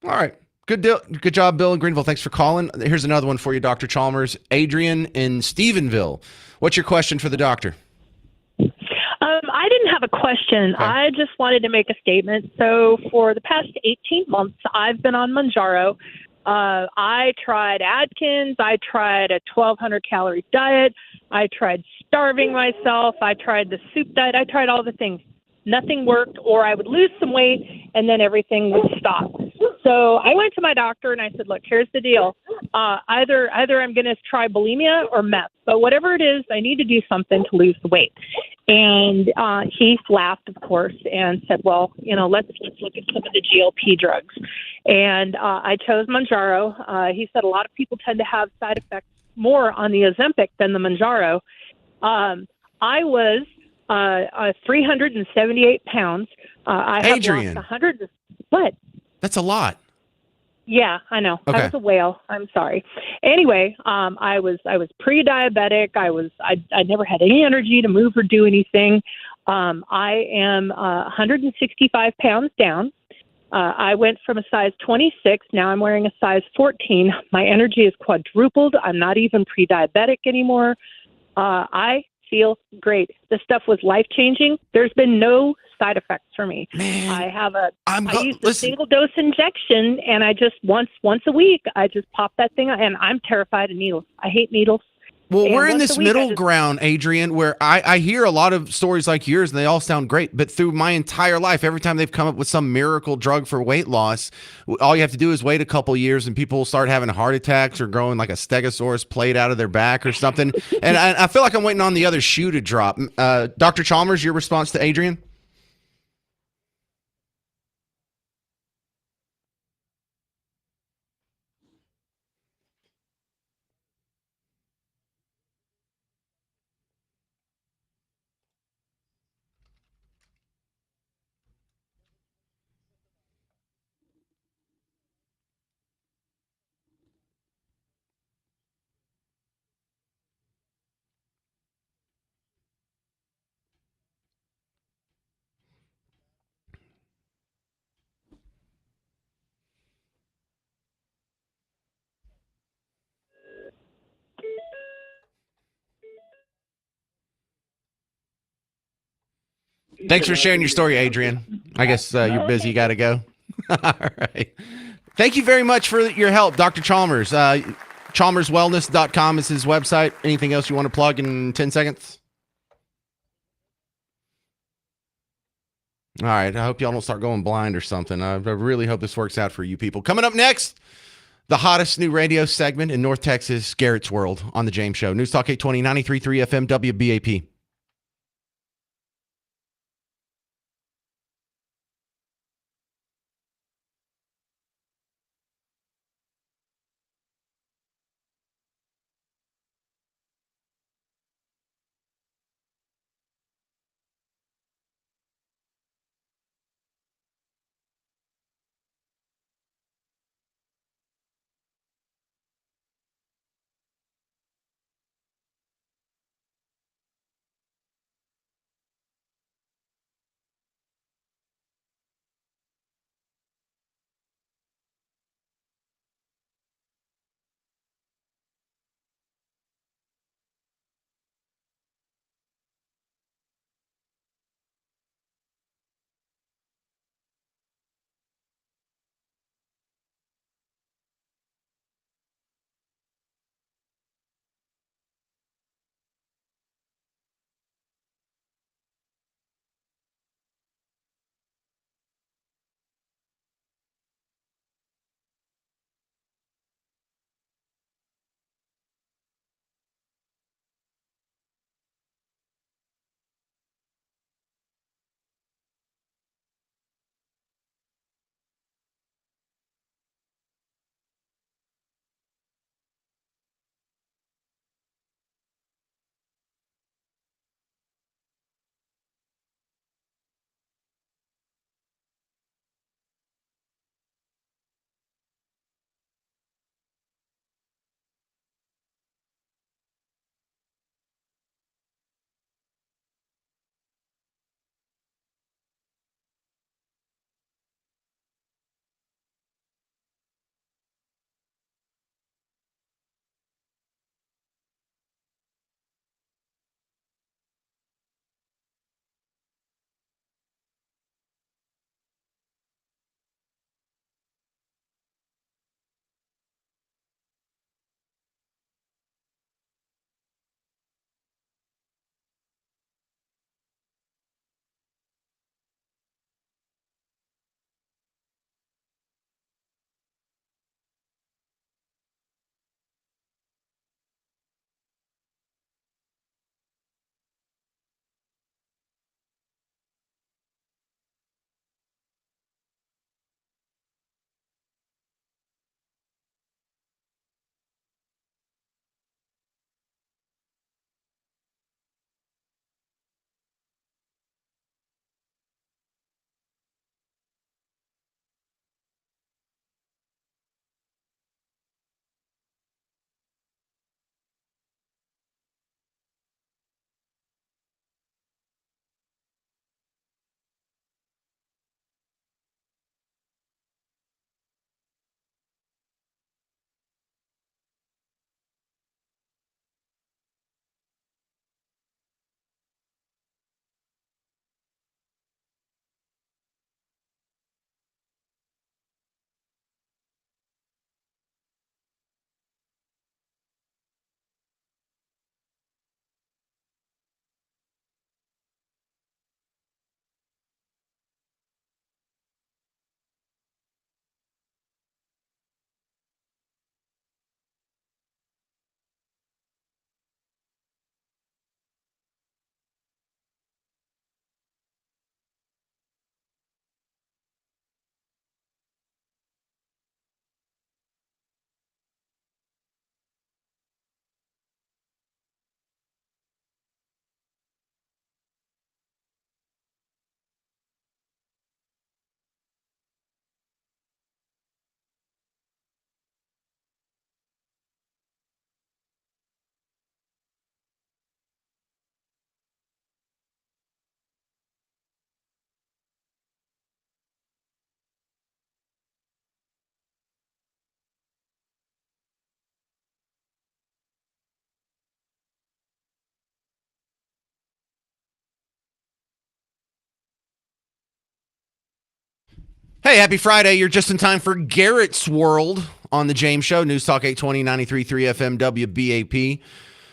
All right. Good deal. Good job, Bill in Greenville. Thanks for calling. Here's another one for you, Dr. Chalmers. Adrian in Stephenville. What's your question for the doctor? I didn't have a question. Okay. I just wanted to make a statement. So for the past 18 months, I've been on Mounjaro. I tried Atkins. I tried a 1,200 calorie diet. I tried starving myself. I tried the soup diet. I tried all the things. Nothing worked, or I would lose some weight and then everything would stop. So I went to my doctor and I said, look, here's the deal. Either I'm going to try bulimia or meth, but whatever it is, I need to do something to lose the weight. And he laughed, of course, and said, well, let's look at some of the GLP drugs. And I chose Mounjaro. He said a lot of people tend to have side effects more on the Ozempic than the Mounjaro. I was 378 pounds. I have Adrian. lost 100. What? That's a lot. Yeah, I know. Okay. I was a whale. I'm sorry. Anyway, I was pre-diabetic. I never had any energy to move or do anything. I am 165 pounds down. I went from a size 26. Now I'm wearing a size 14. My energy is quadrupled. I'm not even pre-diabetic anymore. I feel great. This stuff was life-changing. There's been no side effects for me. Man, I use a single dose injection, and I just once a week I just pop that thing, and I'm terrified of needles. I hate needles. Well, And we're in once this a week, I middle just ground, Adrian, where I hear a lot of stories like yours and they all sound great. But through my entire life, every time they've come up with some miracle drug for weight loss, all you have to do is wait a couple years and people start having heart attacks or growing like a stegosaurus plate out of their back or something. And I feel like I'm waiting on the other shoe to drop. Dr. Chalmers, your response to Adrian? Thanks for sharing your story, Adrian. I guess you're busy. You got to go. All right. Thank you very much for your help, Dr. Chalmers. ChalmersWellness.com is his website. Anything else you want to plug in 10 seconds? All right. I hope y'all don't start going blind or something. I really hope this works out for you people. Coming up next, the hottest new radio segment in North Texas, Garrett's World on The James Show. News Talk 820, 93.3 FM, WBAP. Hey, happy Friday. You're just in time for Garrett's World on the James Show. News Talk 820, 93.3 FM, WBAP.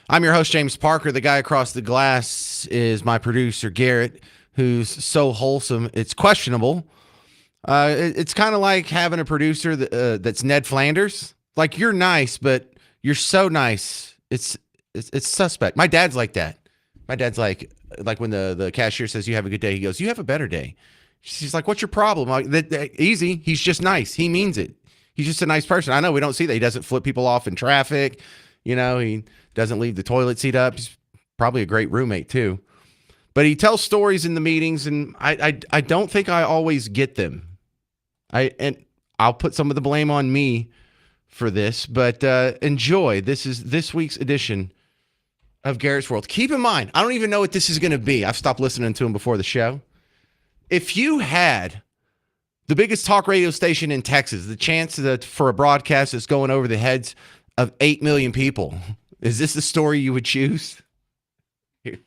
I'm your host, James Parker. The guy across the glass is my producer, Garrett, who's so wholesome, it's questionable. It's kind of like having a producer that's Ned Flanders. Like, you're nice, but you're so nice. It's suspect. My dad's like that. My dad's like when the cashier says, you have a good day, he goes, you have a better day. She's like, what's your problem? Like, easy. He's just nice. He means it. He's just a nice person. I know we don't see that. He doesn't flip people off in traffic. You know, he doesn't leave the toilet seat up. He's probably a great roommate too. But he tells stories in the meetings, and I don't think I always get them. And I'll put some of the blame on me for this, but enjoy. This is this week's edition of Garrett's World. Keep in mind, I don't even know what this is going to be. I've stopped listening to him before the show. If you had the biggest talk radio station in Texas, the chance for a broadcast that's going over the heads of 8 million people, is this the story you would choose? Here.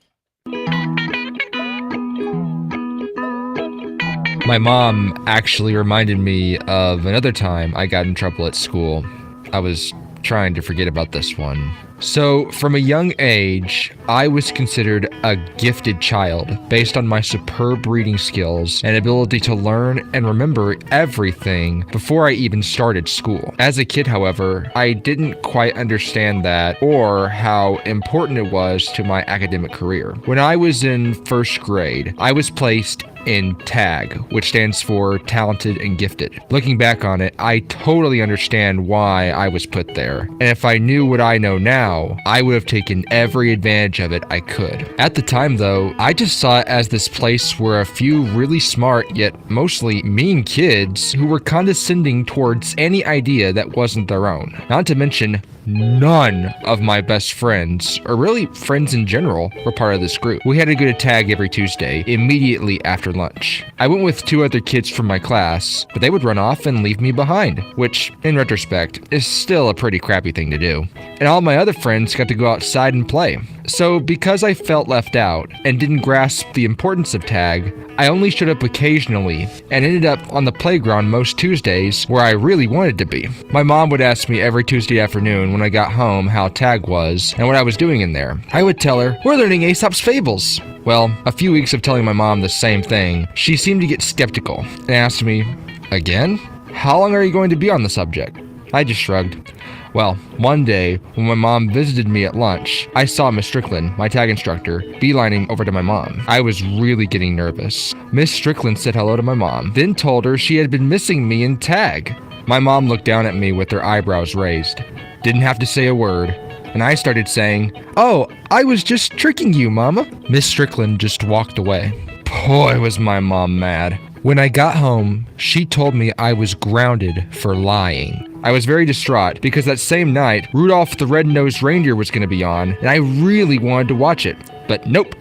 My mom actually reminded me of another time I got in trouble at school. I was trying to forget about this one. So, from a young age, I was considered a gifted child based on my superb reading skills and ability to learn and remember everything before I even started school. As a kid, however, I didn't quite understand that or how important it was to my academic career. When I was in first grade, I was placed in TAG, which stands for Talented and Gifted. Looking back on it, I totally understand why I was put there. And if I knew what I know now, I would have taken every advantage of it I could. At the time, though, I just saw it as this place where a few really smart yet mostly mean kids who were condescending towards any idea that wasn't their own. Not to mention, none of my best friends, or really friends in general, were part of this group. We had to go to TAG every Tuesday, immediately after lunch. I went with 2 other kids from my class, but they would run off and leave me behind, which, in retrospect, is still a pretty crappy thing to do. And all my other friends got to go outside and play. So, because I felt left out and didn't grasp the importance of TAG, I only showed up occasionally and ended up on the playground most Tuesdays where I really wanted to be. My mom would ask me every Tuesday afternoon when I got home how TAG was and what I was doing in there. I would tell her, we're learning Aesop's Fables. Well, a few weeks of telling my mom the same thing, she seemed to get skeptical and asked me, again? How long are you going to be on the subject? I just shrugged. Well, one day, when my mom visited me at lunch, I saw Miss Strickland, my TAG instructor, beelining over to my mom. I was really getting nervous. Miss Strickland said hello to my mom, then told her she had been missing me in TAG. My mom looked down at me with her eyebrows raised. Didn't have to say a word, and I started saying, "Oh, I was just tricking you, Mama." Miss Strickland just walked away. Boy, was my mom mad. When I got home, she told me I was grounded for lying. I was very distraught because that same night, Rudolph the Red-Nosed Reindeer was going to be on, and I really wanted to watch it. But nope.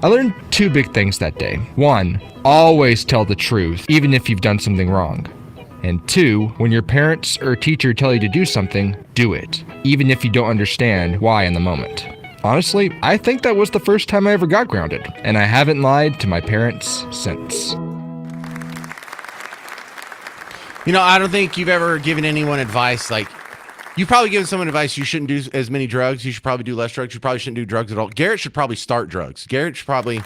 I learned 2 big things that day. 1, always tell the truth, even if you've done something wrong. And 2, when your parents or teacher tell you to do something, do it, even if you don't understand why in the moment. Honestly, I think that was the first time I ever got grounded, and I haven't lied to my parents since. You know, I don't think you've ever given anyone advice. Like, you've probably given someone advice you shouldn't do as many drugs. You should probably do less drugs. You probably shouldn't do drugs at all. Garrett should probably start drugs. Garrett should probably...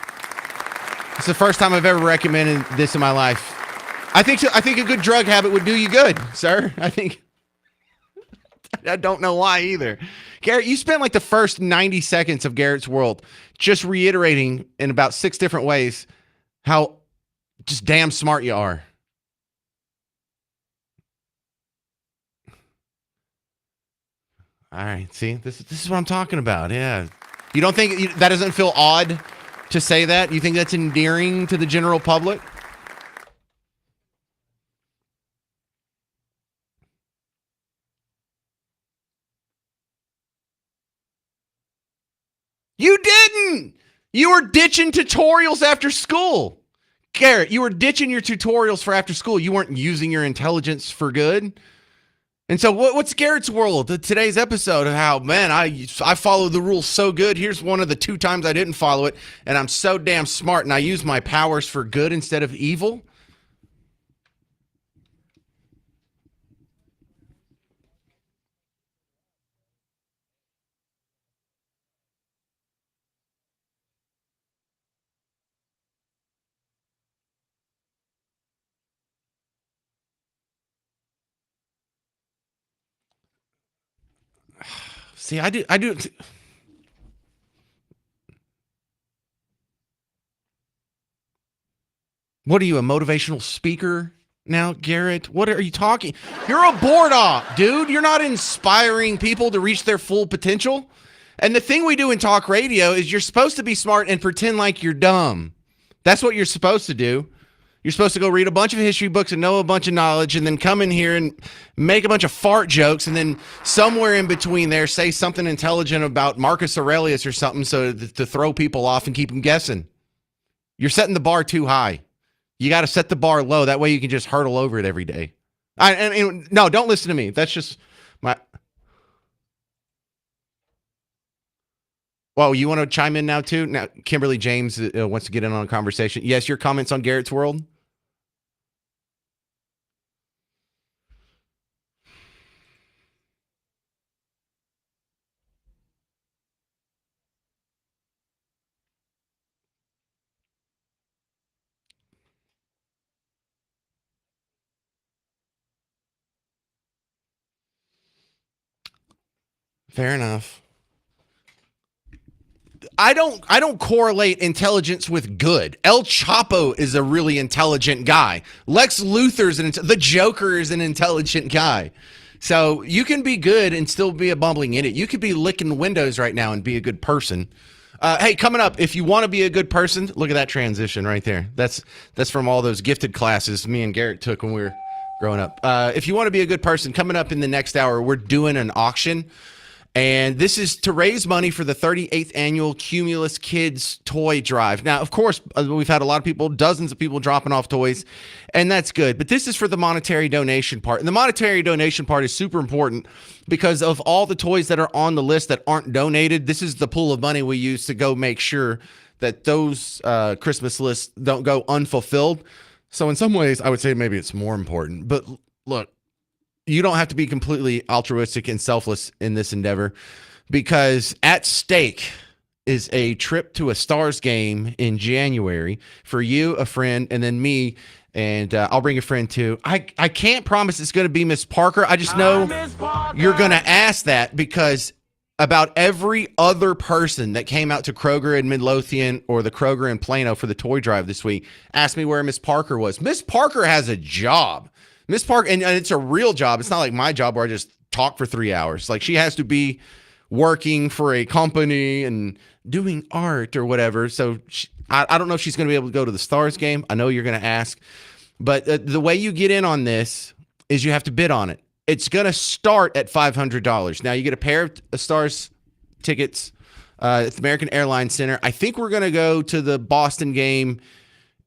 It's the first time I've ever recommended this in my life. I think a good drug habit would do you good, sir. I don't know why either. Garrett, you spent like the first 90 seconds of Garrett's World just reiterating in about 6 different ways how just damn smart you are. All right, see, this is what I'm talking about. Yeah, you don't think that doesn't feel odd to say that? You think that's endearing to the general public? You didn't. You were ditching tutorials after school, Garrett. You were ditching your tutorials for after school. You weren't using your intelligence for good. And so what's Garrett's World? Today's episode of how, man, I follow the rules so good. Here's one of the 2 times I didn't follow it, and I'm so damn smart, and I use my powers for good instead of evil. See, I do. What are you, a motivational speaker now, Garrett? What are you talking? You're a board op, dude. You're not inspiring people to reach their full potential. And the thing we do in talk radio is you're supposed to be smart and pretend like you're dumb. That's what you're supposed to do. You're supposed to go read a bunch of history books and know a bunch of knowledge and then come in here and make a bunch of fart jokes and then somewhere in between there say something intelligent about Marcus Aurelius or something to throw people off and keep them guessing. You're setting the bar too high. You got to set the bar low. That way you can just hurdle over it every day. No, don't listen to me. That's just my... Well, you want to chime in now too? Now, Kimberly James wants to get in on a conversation. Yes, your comments on Garrett's World? Fair enough. I don't correlate intelligence with good. El Chapo is a really intelligent guy. Lex Luthor's the Joker is an intelligent guy. So you can be good and still be a bumbling idiot. You could be licking windows right now and be a good person. Hey, coming up, if you want to be a good person, look at that transition right there. That's from all those gifted classes me and Garrett took when we were growing up. If you want to be a good person, coming up in the next hour, we're doing an auction. And this is to raise money for the 38th annual Cumulus Kids Toy Drive. Now, of course, we've had a lot of people, dozens of people dropping off toys, and that's good. But this is for the monetary donation part. And the monetary donation part is super important because of all the toys that are on the list that aren't donated, this is the pool of money we use to go make sure that those Christmas lists don't go unfulfilled. So in some ways, I would say maybe it's more important. But look, you don't have to be completely altruistic and selfless in this endeavor because at stake is a trip to a Stars game in January for you, a friend, and then me. And I'll bring a friend too. I can't promise it's going to be Miss Parker. I just know you're going to ask that because about every other person that came out to Kroger in Midlothian or the Kroger in Plano for the toy drive this week asked me where Miss Parker was. Miss Parker has a job. Miss Parker, and it's a real job. It's not like my job where I just talk for 3 hours. Like she has to be working for a company and doing art or whatever. So I don't know if she's going to be able to go to the Stars game. I know you're going to ask. But the way you get in on this is you have to bid on it. It's going to start at $500. Now you get a pair of Stars tickets at the American Airlines Center. I think we're going to go to the Boston game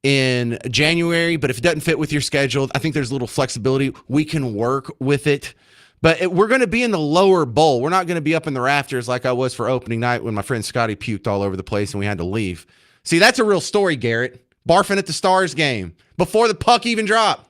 in January, but if it doesn't fit with your schedule, I think there's a little flexibility. We can work with it. But we're going to be in the lower bowl. We're not going to be up in the rafters like I was for opening night when my friend Scotty puked all over the place and we had to leave. See, that's a real story, Garrett. Barfing at the Stars game before the puck even dropped.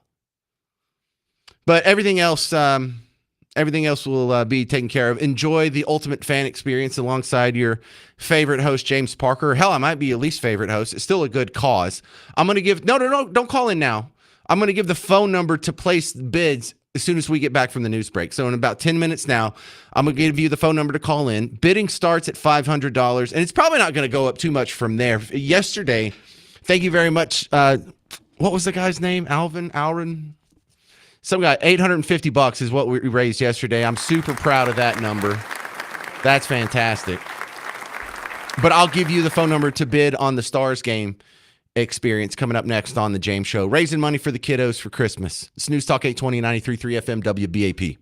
But everything else will be taken care of. Enjoy the ultimate fan experience alongside your favorite host, James Parker. Hell, I might be your least favorite host. It's still a good cause. I'm going to give... No, don't call in now. I'm going to give the phone number to place bids as soon as we get back from the news break. So in about 10 minutes now, I'm going to give you the phone number to call in. Bidding starts at $500, and it's probably not going to go up too much from there. Yesterday, thank you very much. What was the guy's name? Alvin? Some guy, $850 is what we raised yesterday. I'm super proud of that number. That's fantastic. But I'll give you the phone number to bid on the Stars game experience coming up next on The James Show. Raising money for the kiddos for Christmas. It's News Talk 820, 93.3 FM, WBAP.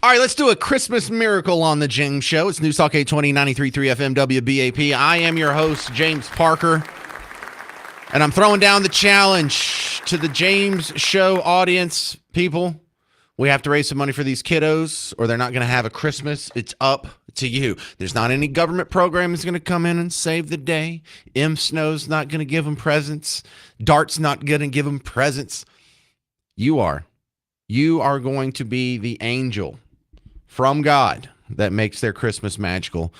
All right, let's do a Christmas miracle on the James Show. It's News Talk 820, 93.3 FM WBAP. I am your host, James Parker, and I'm throwing down the challenge to the James Show audience. People, we have to raise some money for these kiddos, or they're not going to have a Christmas. It's up to you. There's not any government program that's going to come in and save the day. Snow's not going to give them presents. DART's not going to give them presents. You are. You are going to be the angel from God that makes their Christmas magical.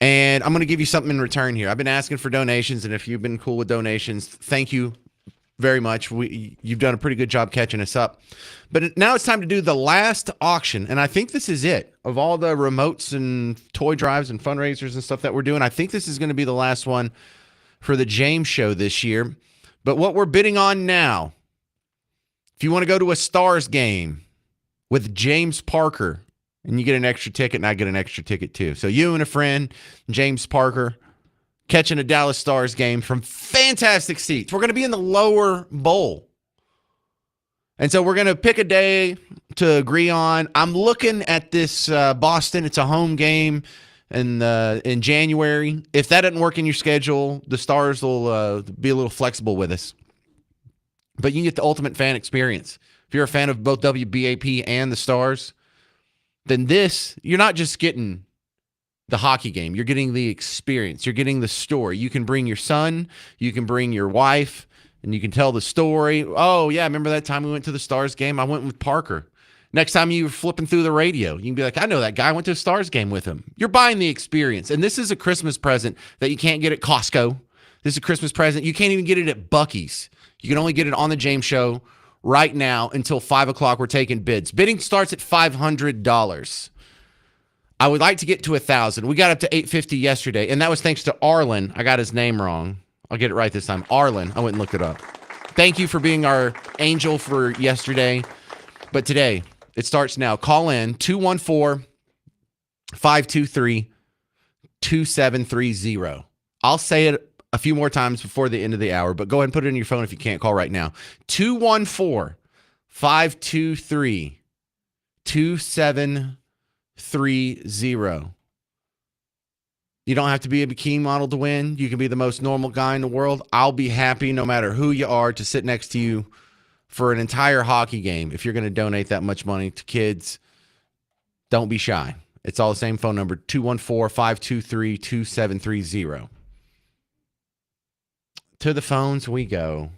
And I'm going to give you something in return here. I've been asking for donations, and if you've been cool with donations, thank you very much. You've done a pretty good job catching us up. But now it's time to do the last auction, and I think this is it. Of all the remotes and toy drives and fundraisers and stuff that we're doing, I think this is going to be the last one for the James Show this year. But what we're bidding on now, if you want to go to a Stars game with James Parker, and you get an extra ticket, and I get an extra ticket too. So you and a friend, James Parker, catching a Dallas Stars game from fantastic seats. We're going to be in the lower bowl. And so we're going to pick a day to agree on. I'm looking at this Boston. It's a home game in January. If that doesn't work in your schedule, the Stars will be a little flexible with us. But you can get the ultimate fan experience. If you're a fan of both WBAP and the Stars, then you're not just getting the hockey game. You're getting the experience. You're getting the story. You can bring your son. You can bring your wife, and you can tell the story. Oh, yeah, remember that time we went to the Stars game? I went with Parker. Next time you were flipping through the radio, you can be like, I know that guy. I went to a Stars game with him. You're buying the experience. And this is a Christmas present that you can't get at Costco. This is a Christmas present. You can't even get it at Buc-ee's. You can only get it on the James Show right now until 5 o'clock. We're taking bids. Bidding starts at $500. I would like to get to 1,000. We got up to $850 yesterday, and that was thanks to Arlen. I got his name wrong. I'll get it right this time. Arlen. I went and looked it up. Thank you for being our angel for yesterday. But today, it starts now. Call in 214-523-2730. I'll say it a few more times before the end of the hour, but go ahead and put it in your phone if you can't call right now. 214-523-2730. You don't have to be a bikini model to win. You can be the most normal guy in the world. I'll be happy, no matter who you are, to sit next to you for an entire hockey game. If you're going to donate that much money to kids, don't be shy. It's all the same phone number, 214-523-2730. To the phones we go.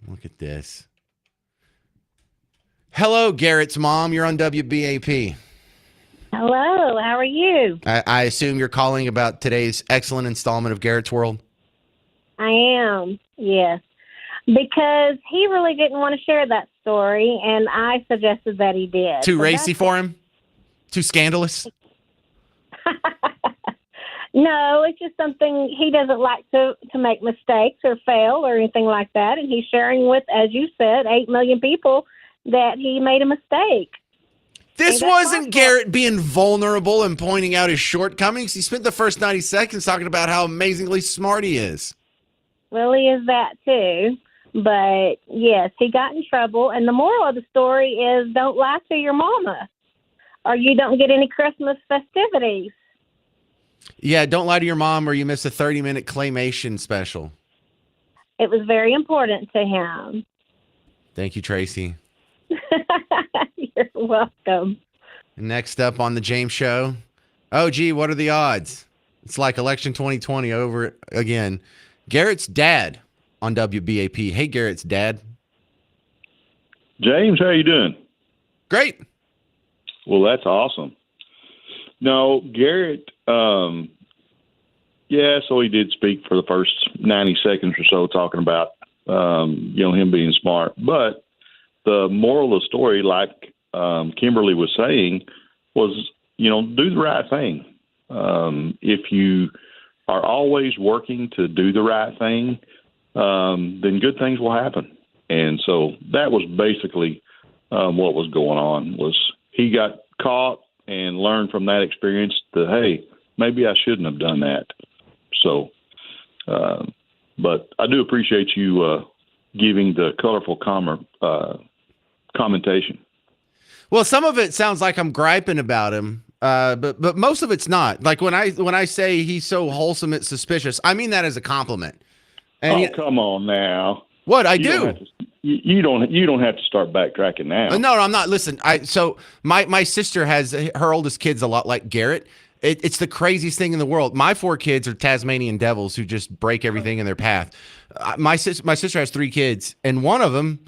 Look at this. Hello, Garrett's mom. You're on WBAP. Hello, how are you? I assume you're calling about today's excellent installment of Garrett's World? I am, yes. Because he really didn't want to share that story, and I suggested that he did. Too racy for him? Too scandalous? No, it's just something he doesn't like to make mistakes or fail or anything like that. And he's sharing with, as you said, 8 million people that he made a mistake. This wasn't Garrett being vulnerable and pointing out his shortcomings. He spent the first 90 seconds talking about how amazingly smart he is. Well, he is that too. But, yes, he got in trouble. And the moral of the story is don't lie to your mama or you don't get any Christmas festivities. Yeah, don't lie to your mom or you miss a 30-minute claymation special. It was very important to him. Thank you, Tracy. You're welcome. Next up on the James Show. Oh, gee, what are the odds? It's like election 2020 over again. Garrett's dad on WBAP. Hey, Garrett's dad. James, how you doing? Great. Well, that's awesome. No, Garrett, so he did speak for the first 90 seconds or so talking about, him being smart. But the moral of the story, like Kimberly was saying, was, do the right thing. If you are always working to do the right thing, then good things will happen. And so that was basically what was going on, was he got caught and learned from that experience that, hey, maybe I shouldn't have done that. So, but I do appreciate you giving the colorful commentation. Well, some of it sounds like I'm griping about him, but most of it's not. Like when I say he's so wholesome, it's suspicious. I mean that as a compliment. And come on now. What I You don't do? have to, you don't have to start backtracking now. No, I'm not. Listen, so my sister has her oldest kid's a lot like Garrett. It's the craziest thing in the world. My 4 kids are Tasmanian devils who just break everything in their path. My sister has 3 kids, and one of them,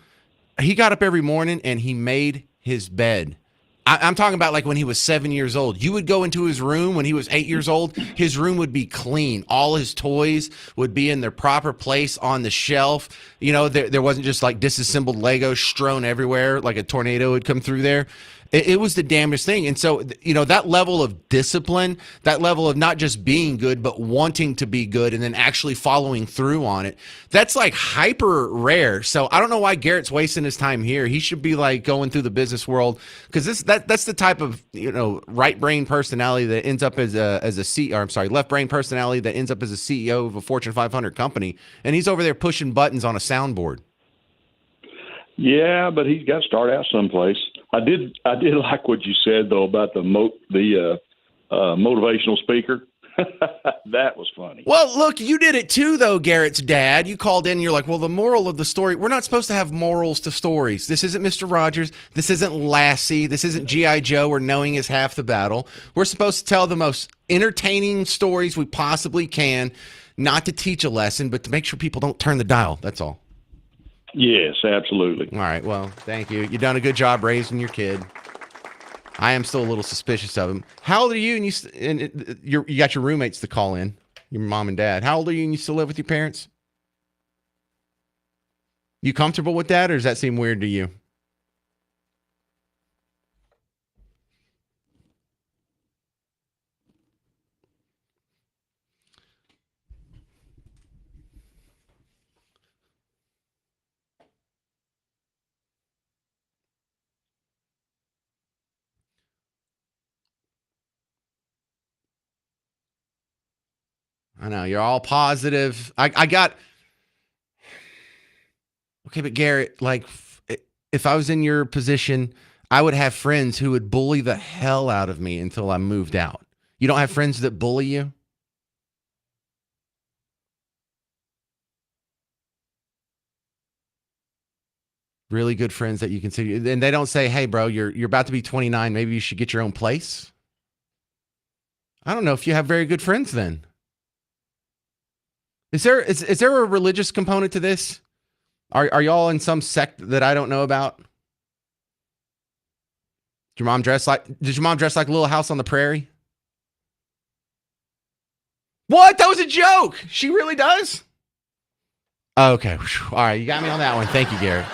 he got up every morning and he made his bed. I'm talking about like when he was 7 years old. You would go into his room when he was 8 years old. His room would be clean. All his toys would be in their proper place on the shelf. You know, there wasn't just like disassembled Legos strewn everywhere like a tornado would come through there. It was the damnedest thing. And so, you know, that level of discipline, that level of not just being good, but wanting to be good and then actually following through on it, that's like hyper rare. So I don't know why Garrett's wasting his time here. He should be like going through the business world because that's the type of, you know, right brain personality that ends up as left brain personality that ends up as a CEO of a Fortune 500 company. And he's over there pushing buttons on a soundboard. Yeah, but he's got to start out someplace. I did like what you said though about the motivational speaker. That was funny. Well, look, you did it too, though, Garrett's dad. You called in and you're like, well, the moral of the story, we're not supposed to have morals to stories. This isn't Mr. Rogers. This isn't Lassie. This isn't G.I. Joe where knowing is half the battle. We're supposed to tell the most entertaining stories we possibly can, not to teach a lesson, but to make sure people don't turn the dial. That's all. Yes, absolutely. All right. Well, thank you. You've done a good job raising your kid. I am still a little suspicious of him. How old are you? And you got your roommates to call in, your mom and dad. How old are you and you still live with your parents? You comfortable with that, or does that seem weird to you? I know you're all positive. I got okay, but Garrett, like, if I was in your position, I would have friends who would bully the hell out of me until I moved out. You don't have friends that bully you? Really good friends that you consider, and they don't say, "Hey, bro, you're about to be 29. Maybe you should get your own place." I don't know if you have very good friends then. Is there a religious component to this? Are y'all in some sect that I don't know about? Did your mom dress like Little House on the Prairie? What? That was a joke. She really does? Okay. All right, you got me on that one. Thank you, Garrett.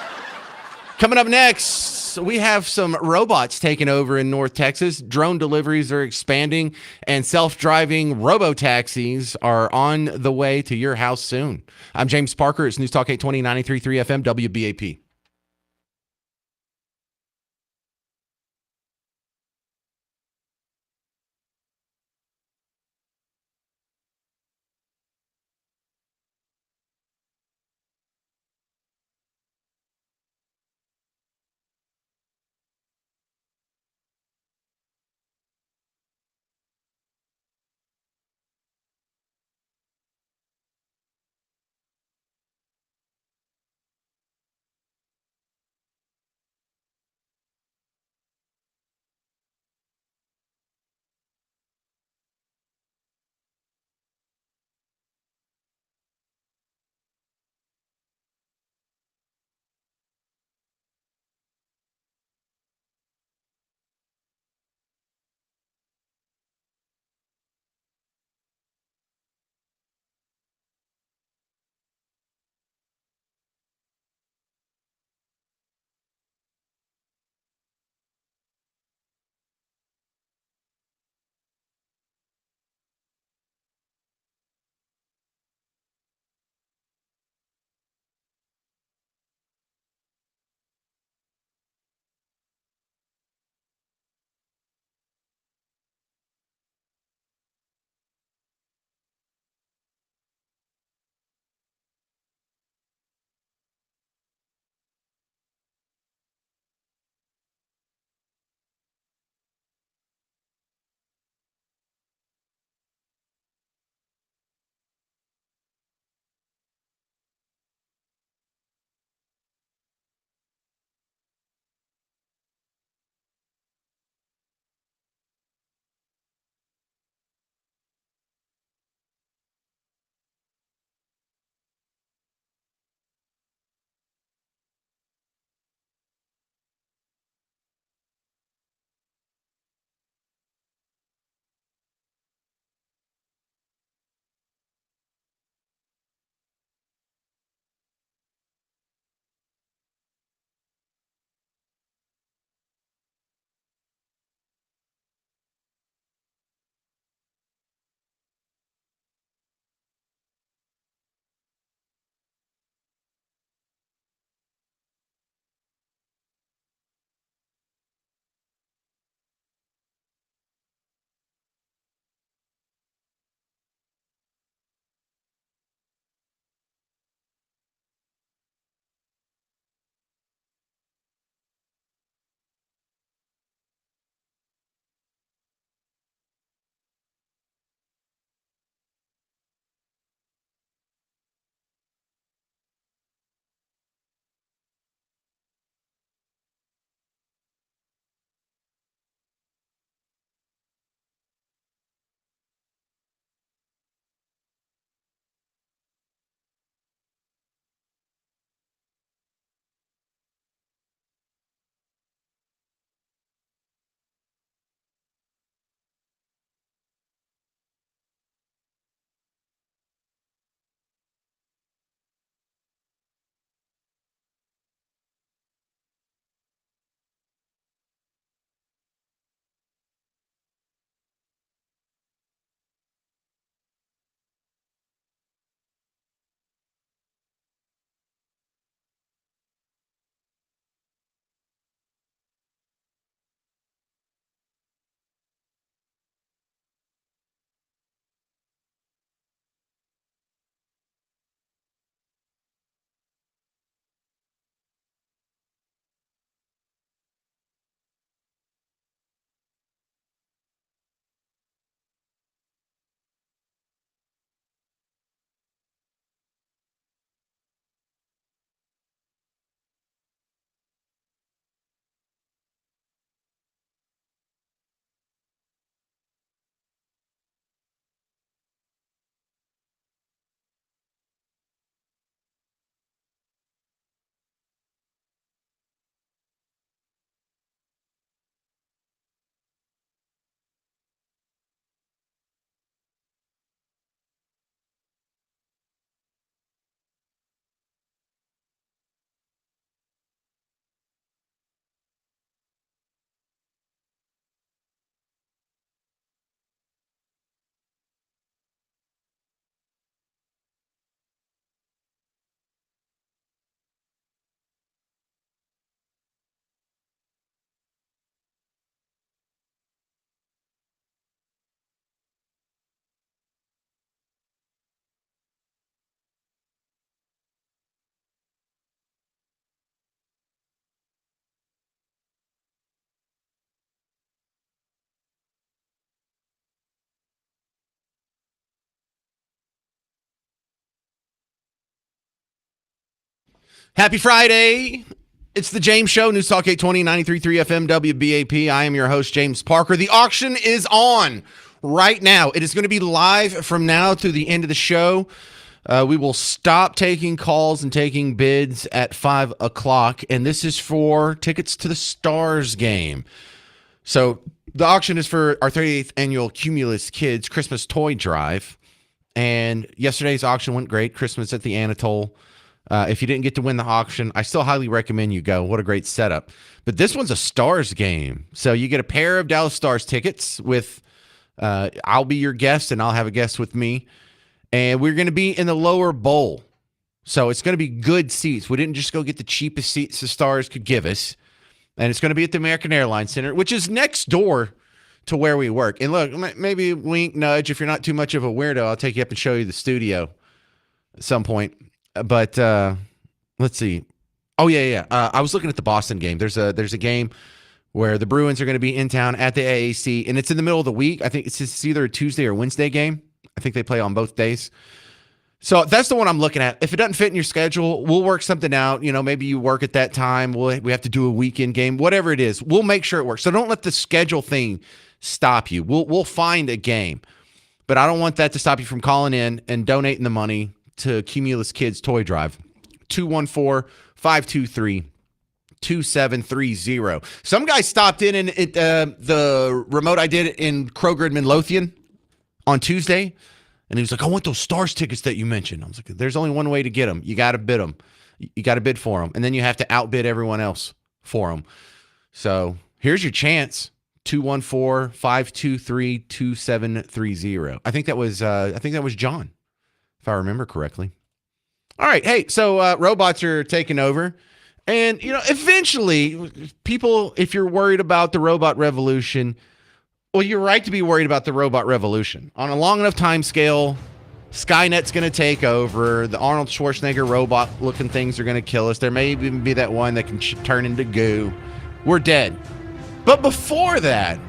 Coming up next, we have some robots taking over in North Texas. Drone deliveries are expanding, and self-driving robo-taxis are on the way to your house soon. I'm James Parker. It's News Talk 820, 93.3 FM, WBAP. Happy Friday. It's the James Show, News Talk 820, 93.3 FM, WBAP. I am your host, James Parker. The auction is on right now. It is going to be live from now through the end of the show. We will stop taking calls and taking bids at 5 o'clock, and this is for tickets to the Stars game. So the auction is for our 38th annual Cumulus Kids Christmas Toy Drive, and yesterday's auction went great. Christmas at the Anatole. If you didn't get to win the auction, I still highly recommend you go. What a great setup. But this one's a Stars game. So you get a pair of Dallas Stars tickets with, I'll be your guest and I'll have a guest with me. And we're going to be in the lower bowl. So it's going to be good seats. We didn't just go get the cheapest seats the Stars could give us. And it's going to be at the American Airlines Center, which is next door to where we work. And look, maybe wink, nudge. If you're not too much of a weirdo, I'll take you up and show you the studio at some point. But let's see. Oh, yeah. I was looking at the Boston game. There's a game where the Bruins are going to be in town at the AAC, and it's in the middle of the week. I think it's either a Tuesday or Wednesday game. I think they play on both days. So that's the one I'm looking at. If it doesn't fit in your schedule, we'll work something out. You know, maybe you work at that time. We have to do a weekend game, whatever it is. We'll make sure it works. So don't let the schedule thing stop you. We'll find a game. But I don't want that to stop you from calling in and donating the money to Cumulus Kids Toy Drive. 214-523-2730. Some guy stopped in and the remote I did in Kroger in Midlothian on Tuesday, and he was like, I want those Stars tickets that you mentioned. I was like, there's only one way to get them. You got to bid them. You got to bid for them, and then you have to outbid everyone else for them. So here's your chance. 214-523-2730. I think that was John, if I remember correctly. All right. Hey, so robots are taking over. And, eventually people, if you're worried about the robot revolution, well, you're right to be worried about the robot revolution. On a long enough time scale, Skynet's going to take over. The Arnold Schwarzenegger robot-looking things are going to kill us. There may even be that one that can turn into goo. We're dead. But before that,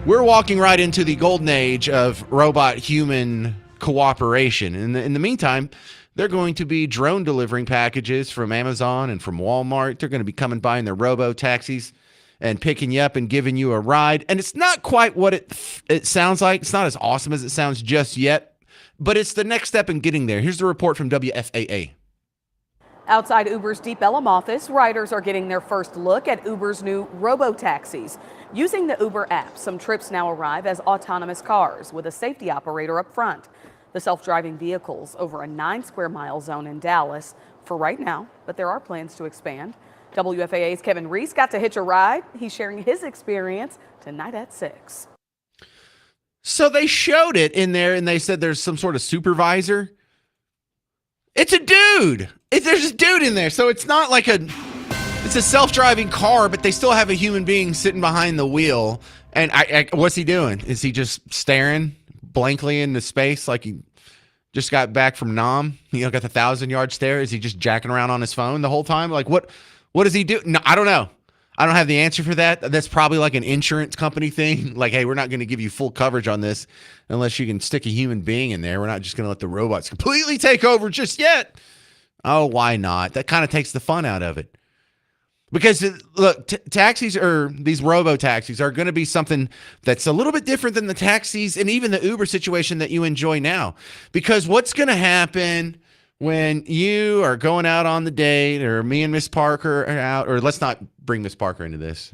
we're walking right into the golden age of robot-human cooperation. In the meantime, they're going to be drone delivering packages from Amazon and from Walmart. They're going to be coming by in their robo-taxis and picking you up and giving you a ride. And it's not quite what it sounds like. It's not as awesome as it sounds just yet, but it's the next step in getting there. Here's the report from WFAA. Outside Uber's Deep Ellum office, riders are getting their first look at Uber's new robo-taxis. Using the Uber app, some trips now arrive as autonomous cars with a safety operator up front. The self-driving vehicles over a 9-square-mile zone in Dallas for right now, but there are plans to expand. WFAA's Kevin Reese got to hitch a ride. He's sharing his experience tonight at 6. So they showed it in there, and they said there's some sort of supervisor. It's a dude. There's a dude in there, so it's not like it's a self-driving car, but they still have a human being sitting behind the wheel. And what's he doing? Is he just staring blankly into space like he just got back from Nam? Got the 1,000-yard stare. Is he just jacking around on his phone the whole time? Like what does he do? No, I don't know. I don't have the answer for that. That's probably like an insurance company thing. Like, hey, we're not going to give you full coverage on this unless you can stick a human being in there. We're not just going to let the robots completely take over just yet. Oh, why not? That kind of takes the fun out of it. Because, look, taxis or these robo-taxis are going to be something that's a little bit different than the taxis and even the Uber situation that you enjoy now. Because what's going to happen when you are going out on the date, or me and Miss Parker are out, or let's not bring Miss Parker into this.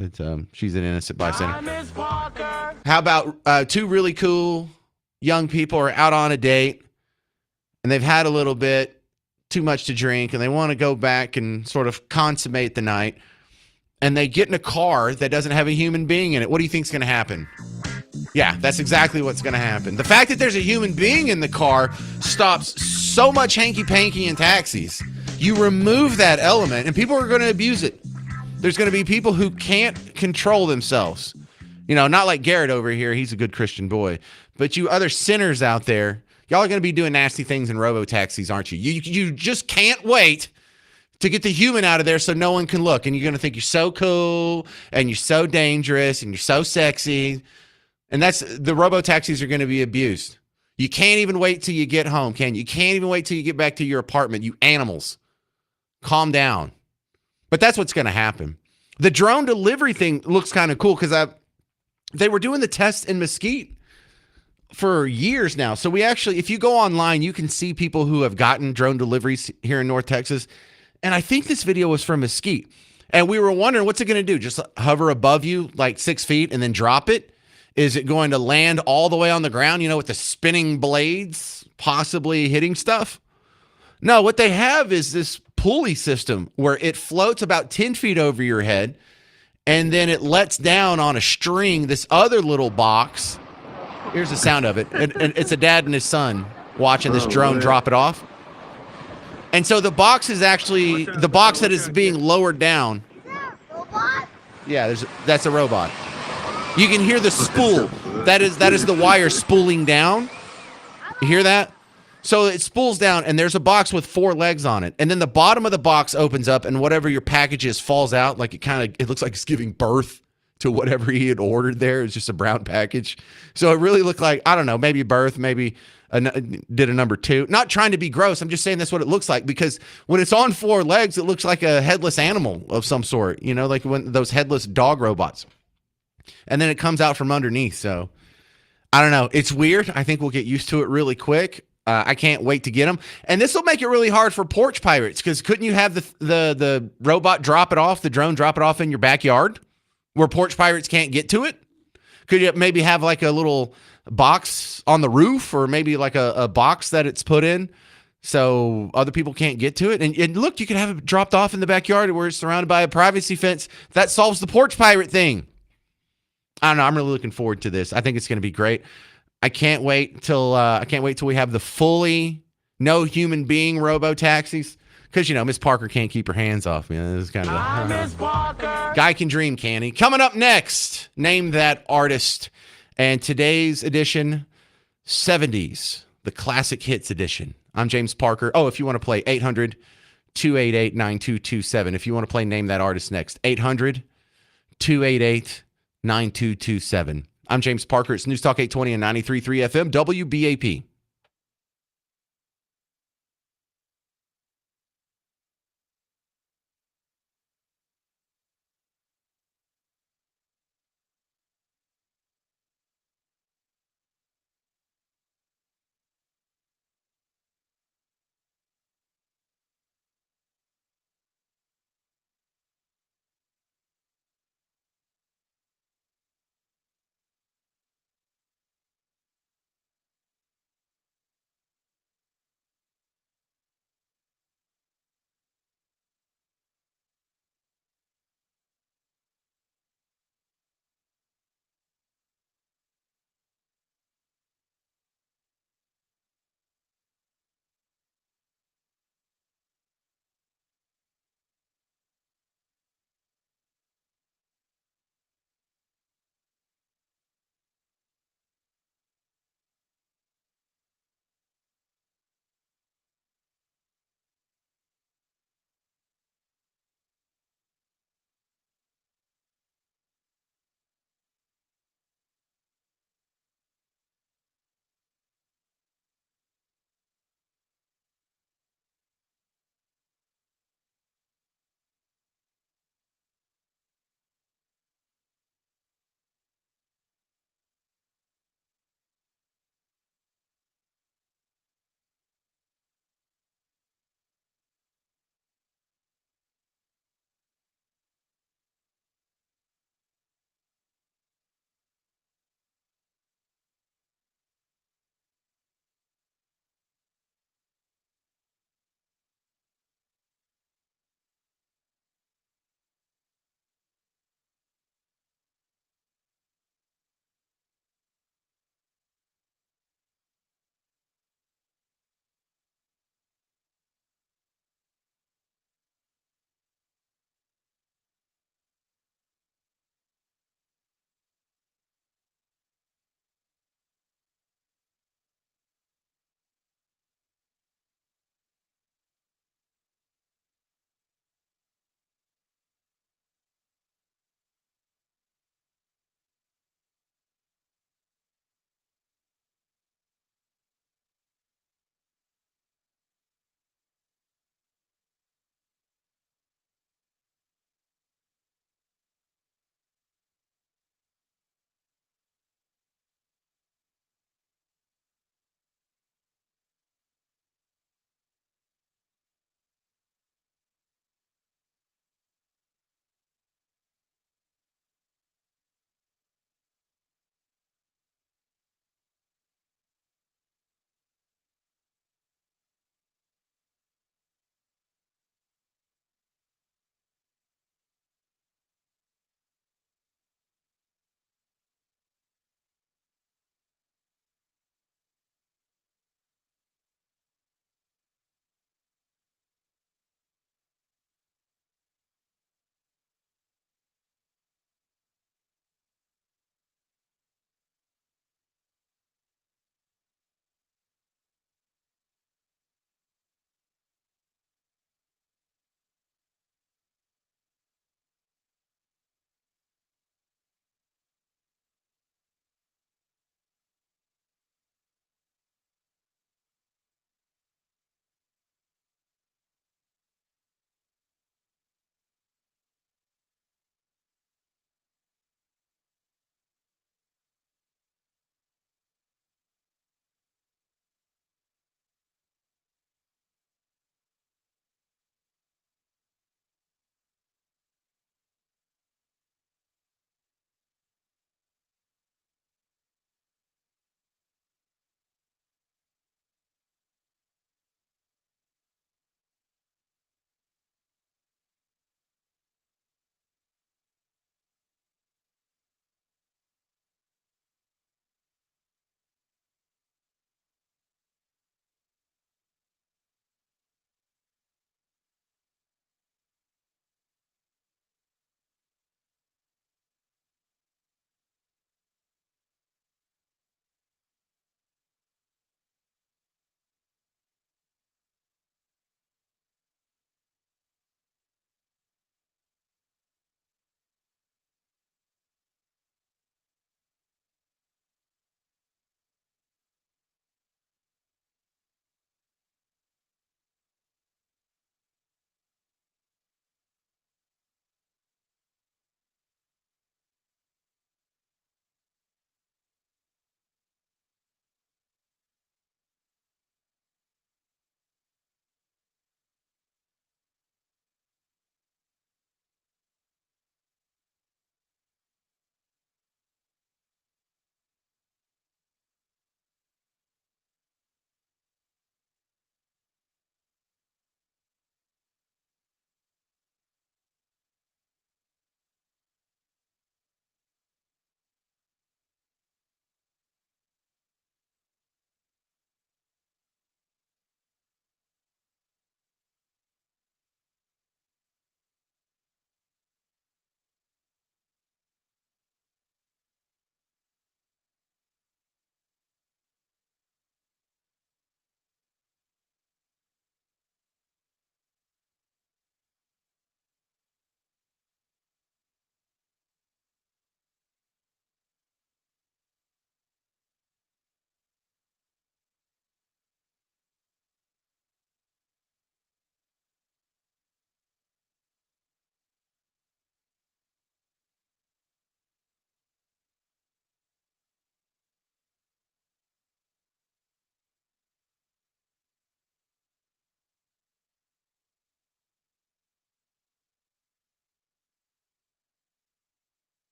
She's an innocent bystander. How about two really cool young people are out on a date, and they've had a little bit too much to drink, and they want to go back and sort of consummate the night, and they get in a car that doesn't have a human being in it. What do you think's going to happen? Yeah, that's exactly what's going to happen. The fact that there's a human being in the car stops so much hanky-panky in taxis. You remove that element, and people are going to abuse it. There's going to be people who can't control themselves. Not like Garrett over here. He's a good Christian boy. But you other sinners out there, y'all are going to be doing nasty things in robo-taxis, aren't you? You just can't wait to get the human out of there so no one can look. And you're going to think you're so cool, and you're so dangerous, and you're so sexy. And the robo-taxis are going to be abused. You can't even wait till you get home, can you? You can't even wait till you get back to your apartment, you animals. Calm down. But that's what's going to happen. The drone delivery thing looks kind of cool because they were doing the tests in Mesquite for years now. So we actually, if you go online, you can see people who have gotten drone deliveries here in North Texas. And I think this video was from Mesquite. And we were wondering, what's it going to do? Just hover above you like 6 feet and then drop it? Is it going to land all the way on the ground, with the spinning blades possibly hitting stuff? No, what they have is this pulley system where it floats about 10 feet over your head and then it lets down on a string this other little box. Here's the sound of it. It's a dad and his son watching this drone drop it off. And so the box is actually the box that is being lowered down. Yeah, that's a robot. You can hear the spool. That is the wire spooling down. You hear that? So it spools down, and there's a box with 4 legs on it. And then the bottom of the box opens up, and whatever your package is falls out. Like it looks like it's giving birth to whatever he had ordered there. It's just a brown package. So it really looked like, I don't know, maybe birth, maybe did a number 2. Not trying to be gross. I'm just saying that's what it looks like, because when it's on 4 legs, it looks like a headless animal of some sort, like when those headless dog robots. And then it comes out from underneath. So I don't know. It's weird. I think we'll get used to it really quick. I can't wait to get them. And this will make it really hard for porch pirates, because couldn't you have the robot drop it off, the drone drop it off in your backyard where porch pirates can't get to it? Could you maybe have like a little box on the roof, or maybe like a box that it's put in so other people can't get to it? And look, you could have it dropped off in the backyard where it's surrounded by a privacy fence. That solves the porch pirate thing. I don't know. I'm really looking forward to this. I think it's going to be great. I can't wait till we have the fully no human being robo taxis, because Miss Parker can't keep her hands off me. This is kind of Miss Parker. Guy can dream, can he? Coming up next, name that artist, and today's edition, 70s, the classic hits edition. I'm James Parker. Oh, if you want to play 800-288-9227. If you want to play name that artist next, 800-288-9227. I'm James Parker. It's News Talk 820 and 93.3 FM, WBAP.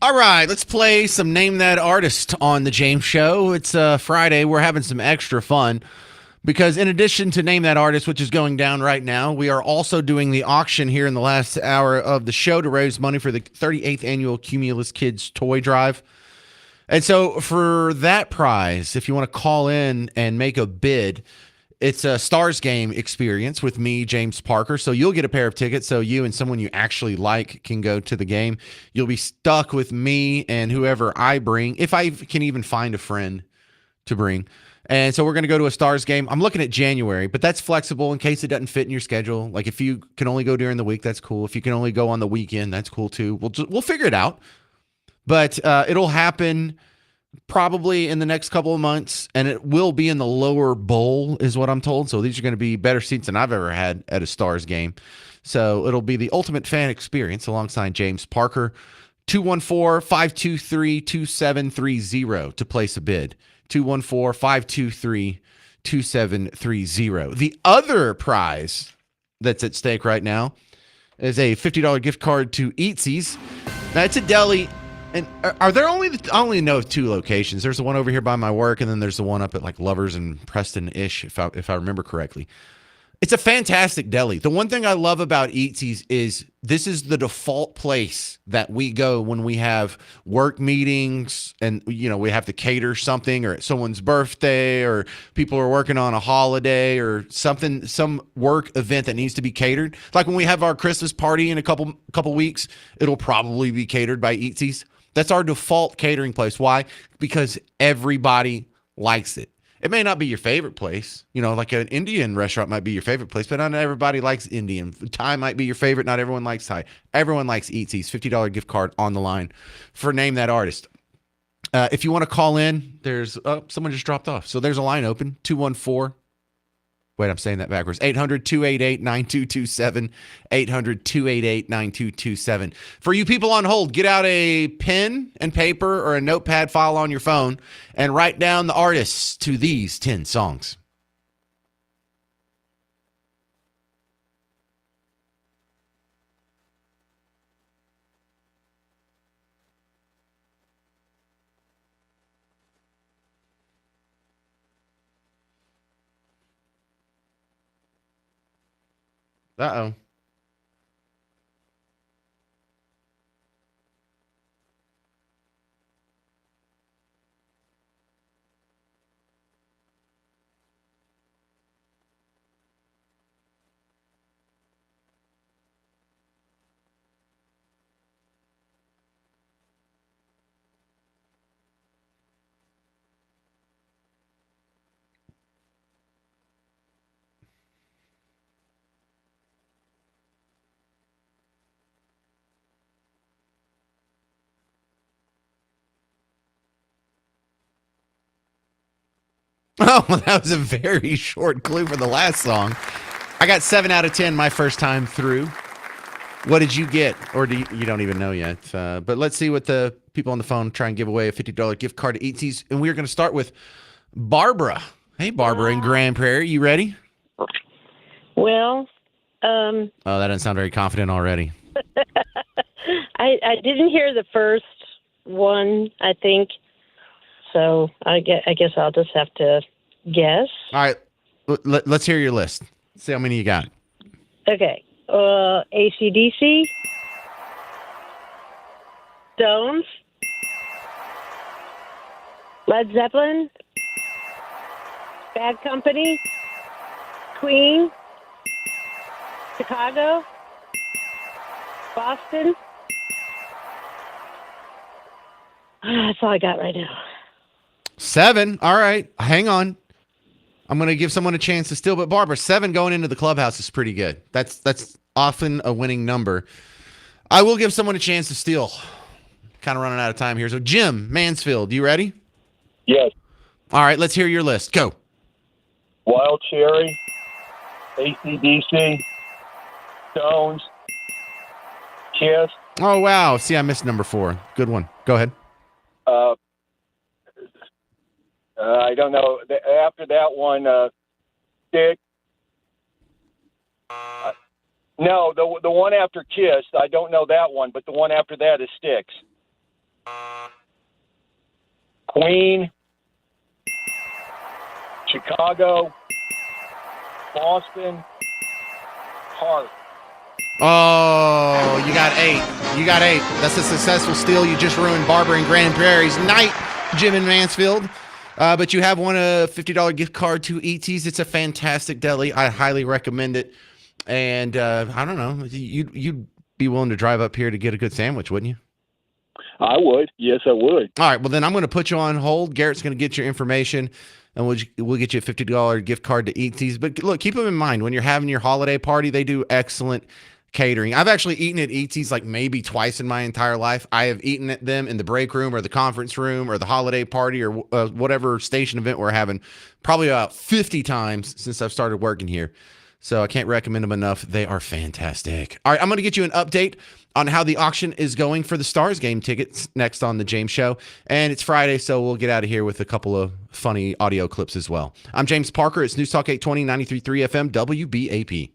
All right, let's play some Name That Artist on the James Show. It's Friday. We're having some extra fun because in addition to Name That Artist, which is going down right now, we are also doing the auction here in the last hour of the show to raise money for the 38th annual Cumulus Kids Toy Drive. And so for that prize, if you want to call in and make a bid, it's a Stars game experience with me, James Parker. So you'll get a pair of tickets so you and someone you actually like can go to the game. You'll be stuck with me and whoever I bring, if I can even find a friend to bring. And so we're going to go to a Stars game. I'm looking at January, but that's flexible in case it doesn't fit in your schedule. Like if you can only go during the week, that's cool. If you can only go on the weekend, that's cool too. We'll figure it out. But it'll happen probably in the next couple of months, and it will be in the lower bowl is what I'm told. So these are going to be better seats than I've ever had at a Stars game. So it'll be the ultimate fan experience alongside James Parker. 214-523-2730 to place a bid. 214-523-2730. The other prize that's at stake right now is a $50 gift card to Eatsy's. Now, it's a deli. And are there I only know of 2 locations. There's the one over here by my work, and then there's the one up at like Lovers and Preston-ish, if I remember correctly. It's a fantastic deli. The one thing I love about Eatsy's is this is the default place that we go when we have work meetings and, you know, we have to cater something or it's someone's birthday or people are working on a holiday or something, some work event that needs to be catered. Like when we have our Christmas party in a couple weeks, it'll probably be catered by Eatsy's. That's our default catering place. Why? Because everybody likes it. It may not be your favorite place. You know, like an Indian restaurant might be your favorite place, but not everybody likes Indian. Thai might be your favorite. Not everyone likes Thai. Everyone likes Eatsy's. $50 gift card on the line for Name That Artist. If you want to call in, there's someone just dropped off. So there's a line open, 214. Wait, I'm saying that backwards. 800-288-9227. 800-288-9227. For you people on hold, get out a pen and paper or a notepad file on your phone and write down the artists to these 10 songs. Uh-oh. Oh, that was a very short clue for the last song. I got 7 out of 10 my first time through. What did you get? Or do you don't even know yet. But let's see what the people on the phone try and give away a $50 gift card to Eatsy's. And we're going to start with Barbara. Hey, Barbara in Grand Prairie. You ready? Well, oh, that doesn't sound very confident already. I didn't hear the first one, I think. So I guess I'll just have to guess. All right. Let's hear your list. See how many you got. Okay. AC/DC, Stones, Led Zeppelin, Bad Company, Queen, Chicago, Boston. That's all I got right now. 7. All right. Hang on. I'm going to give someone a chance to steal. But Barbara, 7 going into the clubhouse is pretty good. That's often a winning number. I will give someone a chance to steal. Kind of running out of time here. So Jim Mansfield, you ready? Yes. All right. Let's hear your list. Go. Wild Cherry, AC/DC, Stones, Kiss. Oh, wow. See, I missed number 4. Good one. Go ahead. I don't know. After that one, Stick. No, the one after Kiss, I don't know that one, but the one after that is Styx. Queen, Chicago, Boston, Hart. Oh, you got 8. You got 8. That's a successful steal. You just ruined Barber and Grand Prairie's night, Jim in Mansfield. But you have won a $50 gift card to ET's. It's a fantastic deli. I highly recommend it. And I don't know, you'd be willing to drive up here to get a good sandwich, wouldn't you? I would. Yes, I would. All right. Well, then I'm going to put you on hold. Garrett's going to get your information, and we'll get you a $50 gift card to ET's. But look, keep them in mind when you're having your holiday party. They do excellent catering. I've actually eaten at ET's like maybe twice in my entire life. I have eaten at them in the break room or the conference room or the holiday party or whatever station event we're having, probably about 50 times since I've started working here. So I can't recommend them enough. They are fantastic. All right, I'm going to get you an update on how the auction is going for the Stars game tickets next on the James Show. And it's Friday, so we'll get out of here with a couple of funny audio clips as well. I'm James Parker. It's News Talk 820, 93.3 FM, WBAP.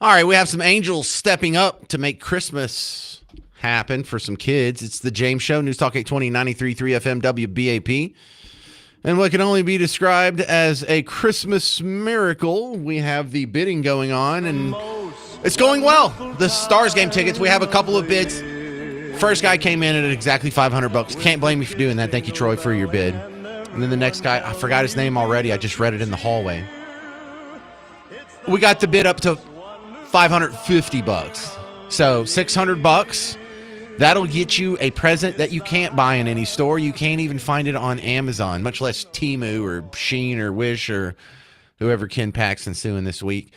All right, we have some angels stepping up to make Christmas happen for some kids. It's the James Show, News Talk 820, 93.3 FM, WBAP. And what can only be described as a Christmas miracle, we have the bidding going on, and it's going well. The Stars game tickets, we have a couple of bids. First guy came in at exactly $500. Can't blame me for doing that. Thank you, Troy, for your bid. And then the next guy, I forgot his name already. I just read it in the hallway. We got the bid up to $550. So $600. That'll get you a present that you can't buy in any store. You can't even find it on Amazon, much less Temu or Shein or Wish or whoever Ken Paxton's suing this week.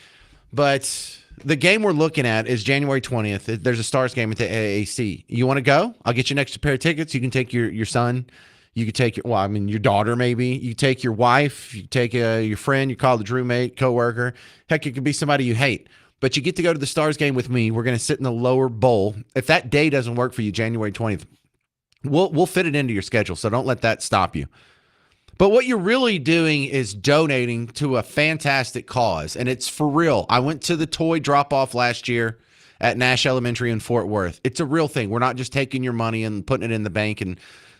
But the game we're looking at is January 20th. There's a Stars game at the AAC. You want to go? I'll get you an extra pair of tickets. You can take your son. You could take your daughter maybe. You take your wife. You take your friend, your college roommate, coworker. Heck, it could be somebody you hate. But you get to go to the Stars game with me. We're going to sit in the lower bowl. If that day doesn't work for you, January 20th, we'll fit it into your schedule, so don't let that stop you. But what you're really doing is donating to a fantastic cause, and it's for real. I went to the toy drop-off last year at Nash Elementary in Fort Worth. It's a real thing. We're not just taking your money and putting it in the bank and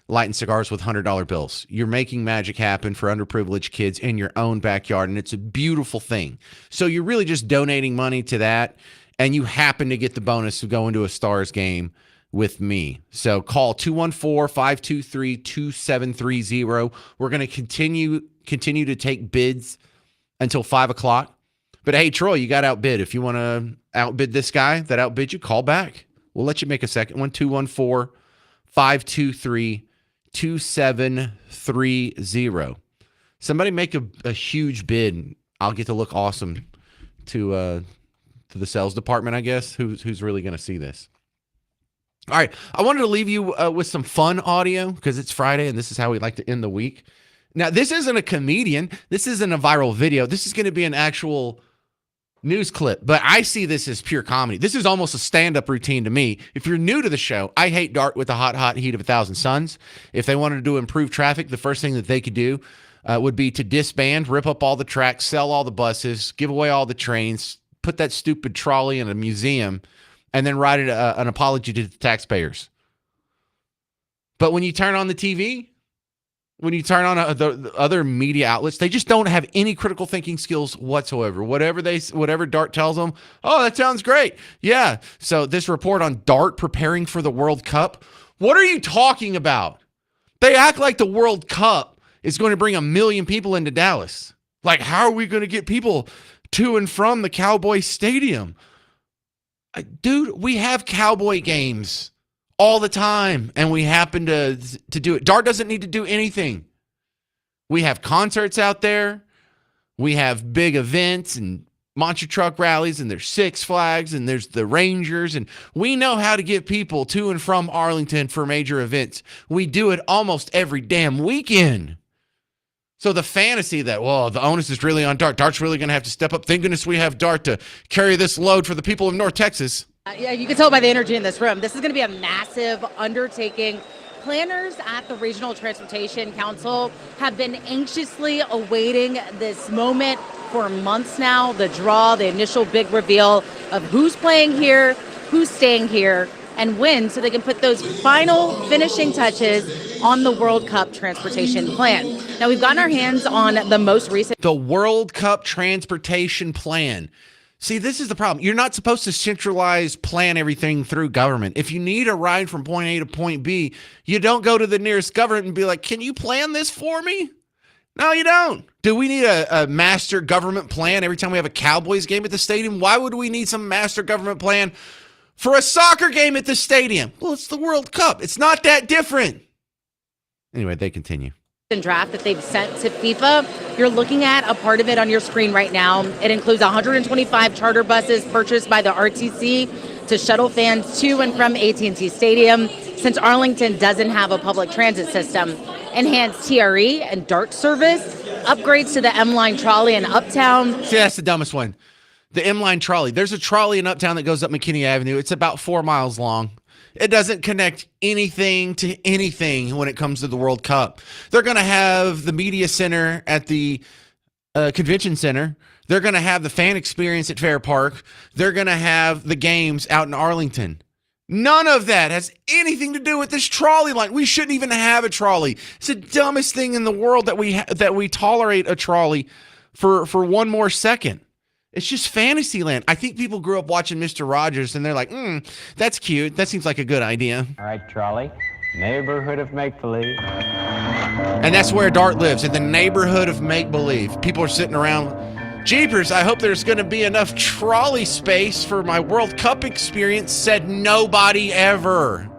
lighting cigars with $100 bills. You're making magic happen for underprivileged kids in your own backyard, and it's a beautiful thing. So you're really just donating money to that, and you happen to get the bonus of going to a Stars game with me. So call 214-523-2730. We're going to continue to take bids until 5 o'clock. But hey, Troy, you got outbid. If you want to outbid this guy that outbid you, call back. We'll let you make a second one. 214-523-2730. Somebody make a huge bid. I'll get to look awesome to the sales department, I guess. Who's really going to see this? All right. I wanted to leave you with some fun audio because it's Friday and this is how we like to end the week. Now, this isn't a comedian. This isn't a viral video. This is going to be an actual news clip, but I see this as pure comedy. This is almost a stand-up routine to me. If you're new to the show, I hate Dart with the hot heat of 1,000 suns. If they wanted to improve traffic, the first thing that they could do would be to disband, rip up all the tracks, sell all the buses, give away all the trains, put that stupid trolley in a museum, and then write it an apology to the taxpayers. But when you turn on the TV, when you turn on the other media outlets, they just don't have any critical thinking skills whatsoever. Whatever Dart tells them, oh, that sounds great. Yeah. So this report on Dart preparing for the World Cup. What are you talking about? They act like the World Cup is going to bring 1 million people into Dallas. Like, how are we going to get people to and from the Cowboy Stadium? Dude, we have Cowboy games all the time, and we happen to do it. Dart doesn't need to do anything. We have concerts out there. We have big events and monster truck rallies, and there's Six Flags, and there's the Rangers, and we know how to get people to and from Arlington for major events. We do it almost every damn weekend. So the fantasy that, well, the onus is really on Dart. Dart's really going to have to step up. Thank goodness we have Dart to carry this load for the people of North Texas. Yeah, you can tell by the energy in this room. This is going to be a massive undertaking. Planners at the Regional Transportation Council have been anxiously awaiting this moment for months now. The draw, the initial big reveal of who's playing here, who's staying here, and when, so they can put those final finishing touches on the World Cup transportation plan. Now, we've gotten our hands on the most recent. The World Cup transportation plan. See, this is the problem. You're not supposed to centralize, plan everything through government. If you need a ride from point A to point B, you don't go to the nearest government and be like, can you plan this for me? No, you don't. Do we need a master government plan every time we have a Cowboys game at the stadium? Why would we need some master government plan for a soccer game at the stadium? Well, it's the World Cup. It's not that different. Anyway, they continue. Draft that they've sent to FIFA. You're looking at a part of it on your screen right now. It includes 125 charter buses purchased by the RTC to shuttle fans to and from AT&T Stadium, since Arlington doesn't have a public transit system. Enhanced TRE and DART service, upgrades to the M-Line trolley in Uptown. See, that's the dumbest one. The M-Line trolley. There's a trolley in Uptown that goes up McKinney Avenue. It's about 4 miles long. It doesn't connect anything to anything when it comes to the World Cup. They're going to have the media center at the convention center. They're going to have the fan experience at Fair Park. They're going to have the games out in Arlington. None of that has anything to do with this trolley line. We shouldn't even have a trolley. It's the dumbest thing in the world that we tolerate a trolley for one more second. It's just fantasy land. I think people grew up watching Mr. Rogers and they're like, that's cute. That seems like a good idea. All right, trolley. Neighborhood of make-believe. And that's where Dart lives, in the neighborhood of make-believe. People are sitting around, jeepers, I hope there's going to be enough trolley space for my World Cup experience, said nobody ever.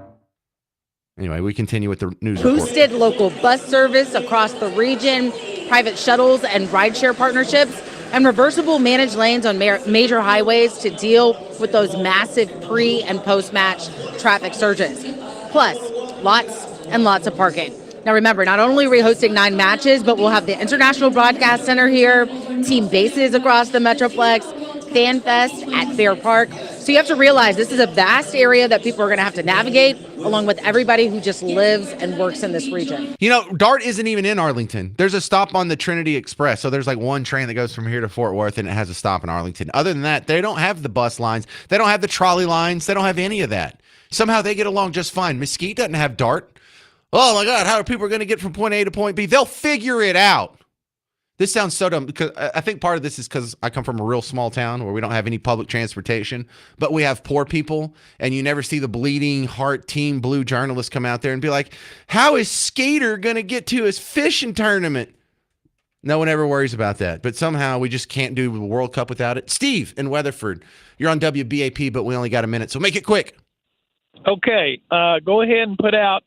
Anyway, we continue with the news report. Boosted local bus service across the region, private shuttles and rideshare partnerships, and reversible managed lanes on major highways to deal with those massive pre- and post-match traffic surges. Plus, lots and lots of parking. Now remember, not only are we hosting 9 matches, but we'll have the International Broadcast Center here, team bases across the Metroplex, Fan Fest at Fair Park. So you have to realize this is a vast area that people are going to have to navigate, along with everybody who just lives and works in this region. You know, Dart isn't even in Arlington. There's a stop on the Trinity Express. So there's like one train that goes from here to Fort Worth, and it has a stop in Arlington. Other than that, they don't have the bus lines. They don't have the trolley lines. They don't have any of that. Somehow they get along just fine. Mesquite doesn't have Dart. Oh my God, how are people going to get from point A to point B? They'll figure it out. This sounds so dumb, because I think part of this is because I come from a real small town where we don't have any public transportation, but we have poor people, and you never see the bleeding heart Team Blue journalists come out there and be like, how is Skater going to get to his fishing tournament? No one ever worries about that, but somehow we just can't do the World Cup without it. Steve in Weatherford, you're on WBAP, but we only got a minute, so make it quick. Okay, go ahead and put out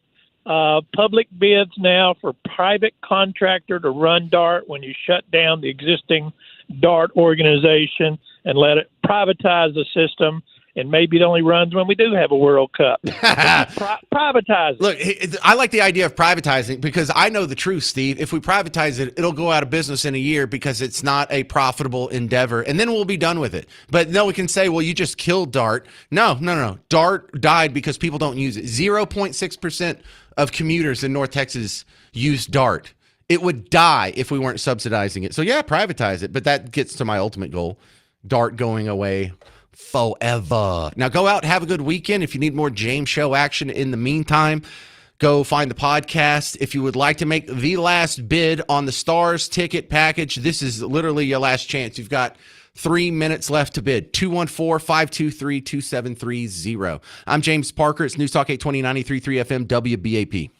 public bids now for private contractor to run DART when you shut down the existing DART organization, and let it privatize the system. And maybe it only runs when we do have a World Cup. Privatize it. Look, I like the idea of privatizing, because I know the truth, Steve. If we privatize it, it'll go out of business in a year because it's not a profitable endeavor, and then we'll be done with it. But no, we can say, well, you just killed DART. No. DART died because people don't use it. 0.6% of commuters in North Texas use DART. It would die if we weren't subsidizing it. So yeah, privatize it. But that gets to my ultimate goal, DART going away forever. Now go out, have a good weekend. If you need more James Show action in the meantime, go find the podcast. If you would like to make the last bid on the Stars ticket package, this is literally your last chance. You've got 3 minutes left to bid. 214-523-2730. I'm James Parker. It's News Talk 820 93.3 FM WBAP.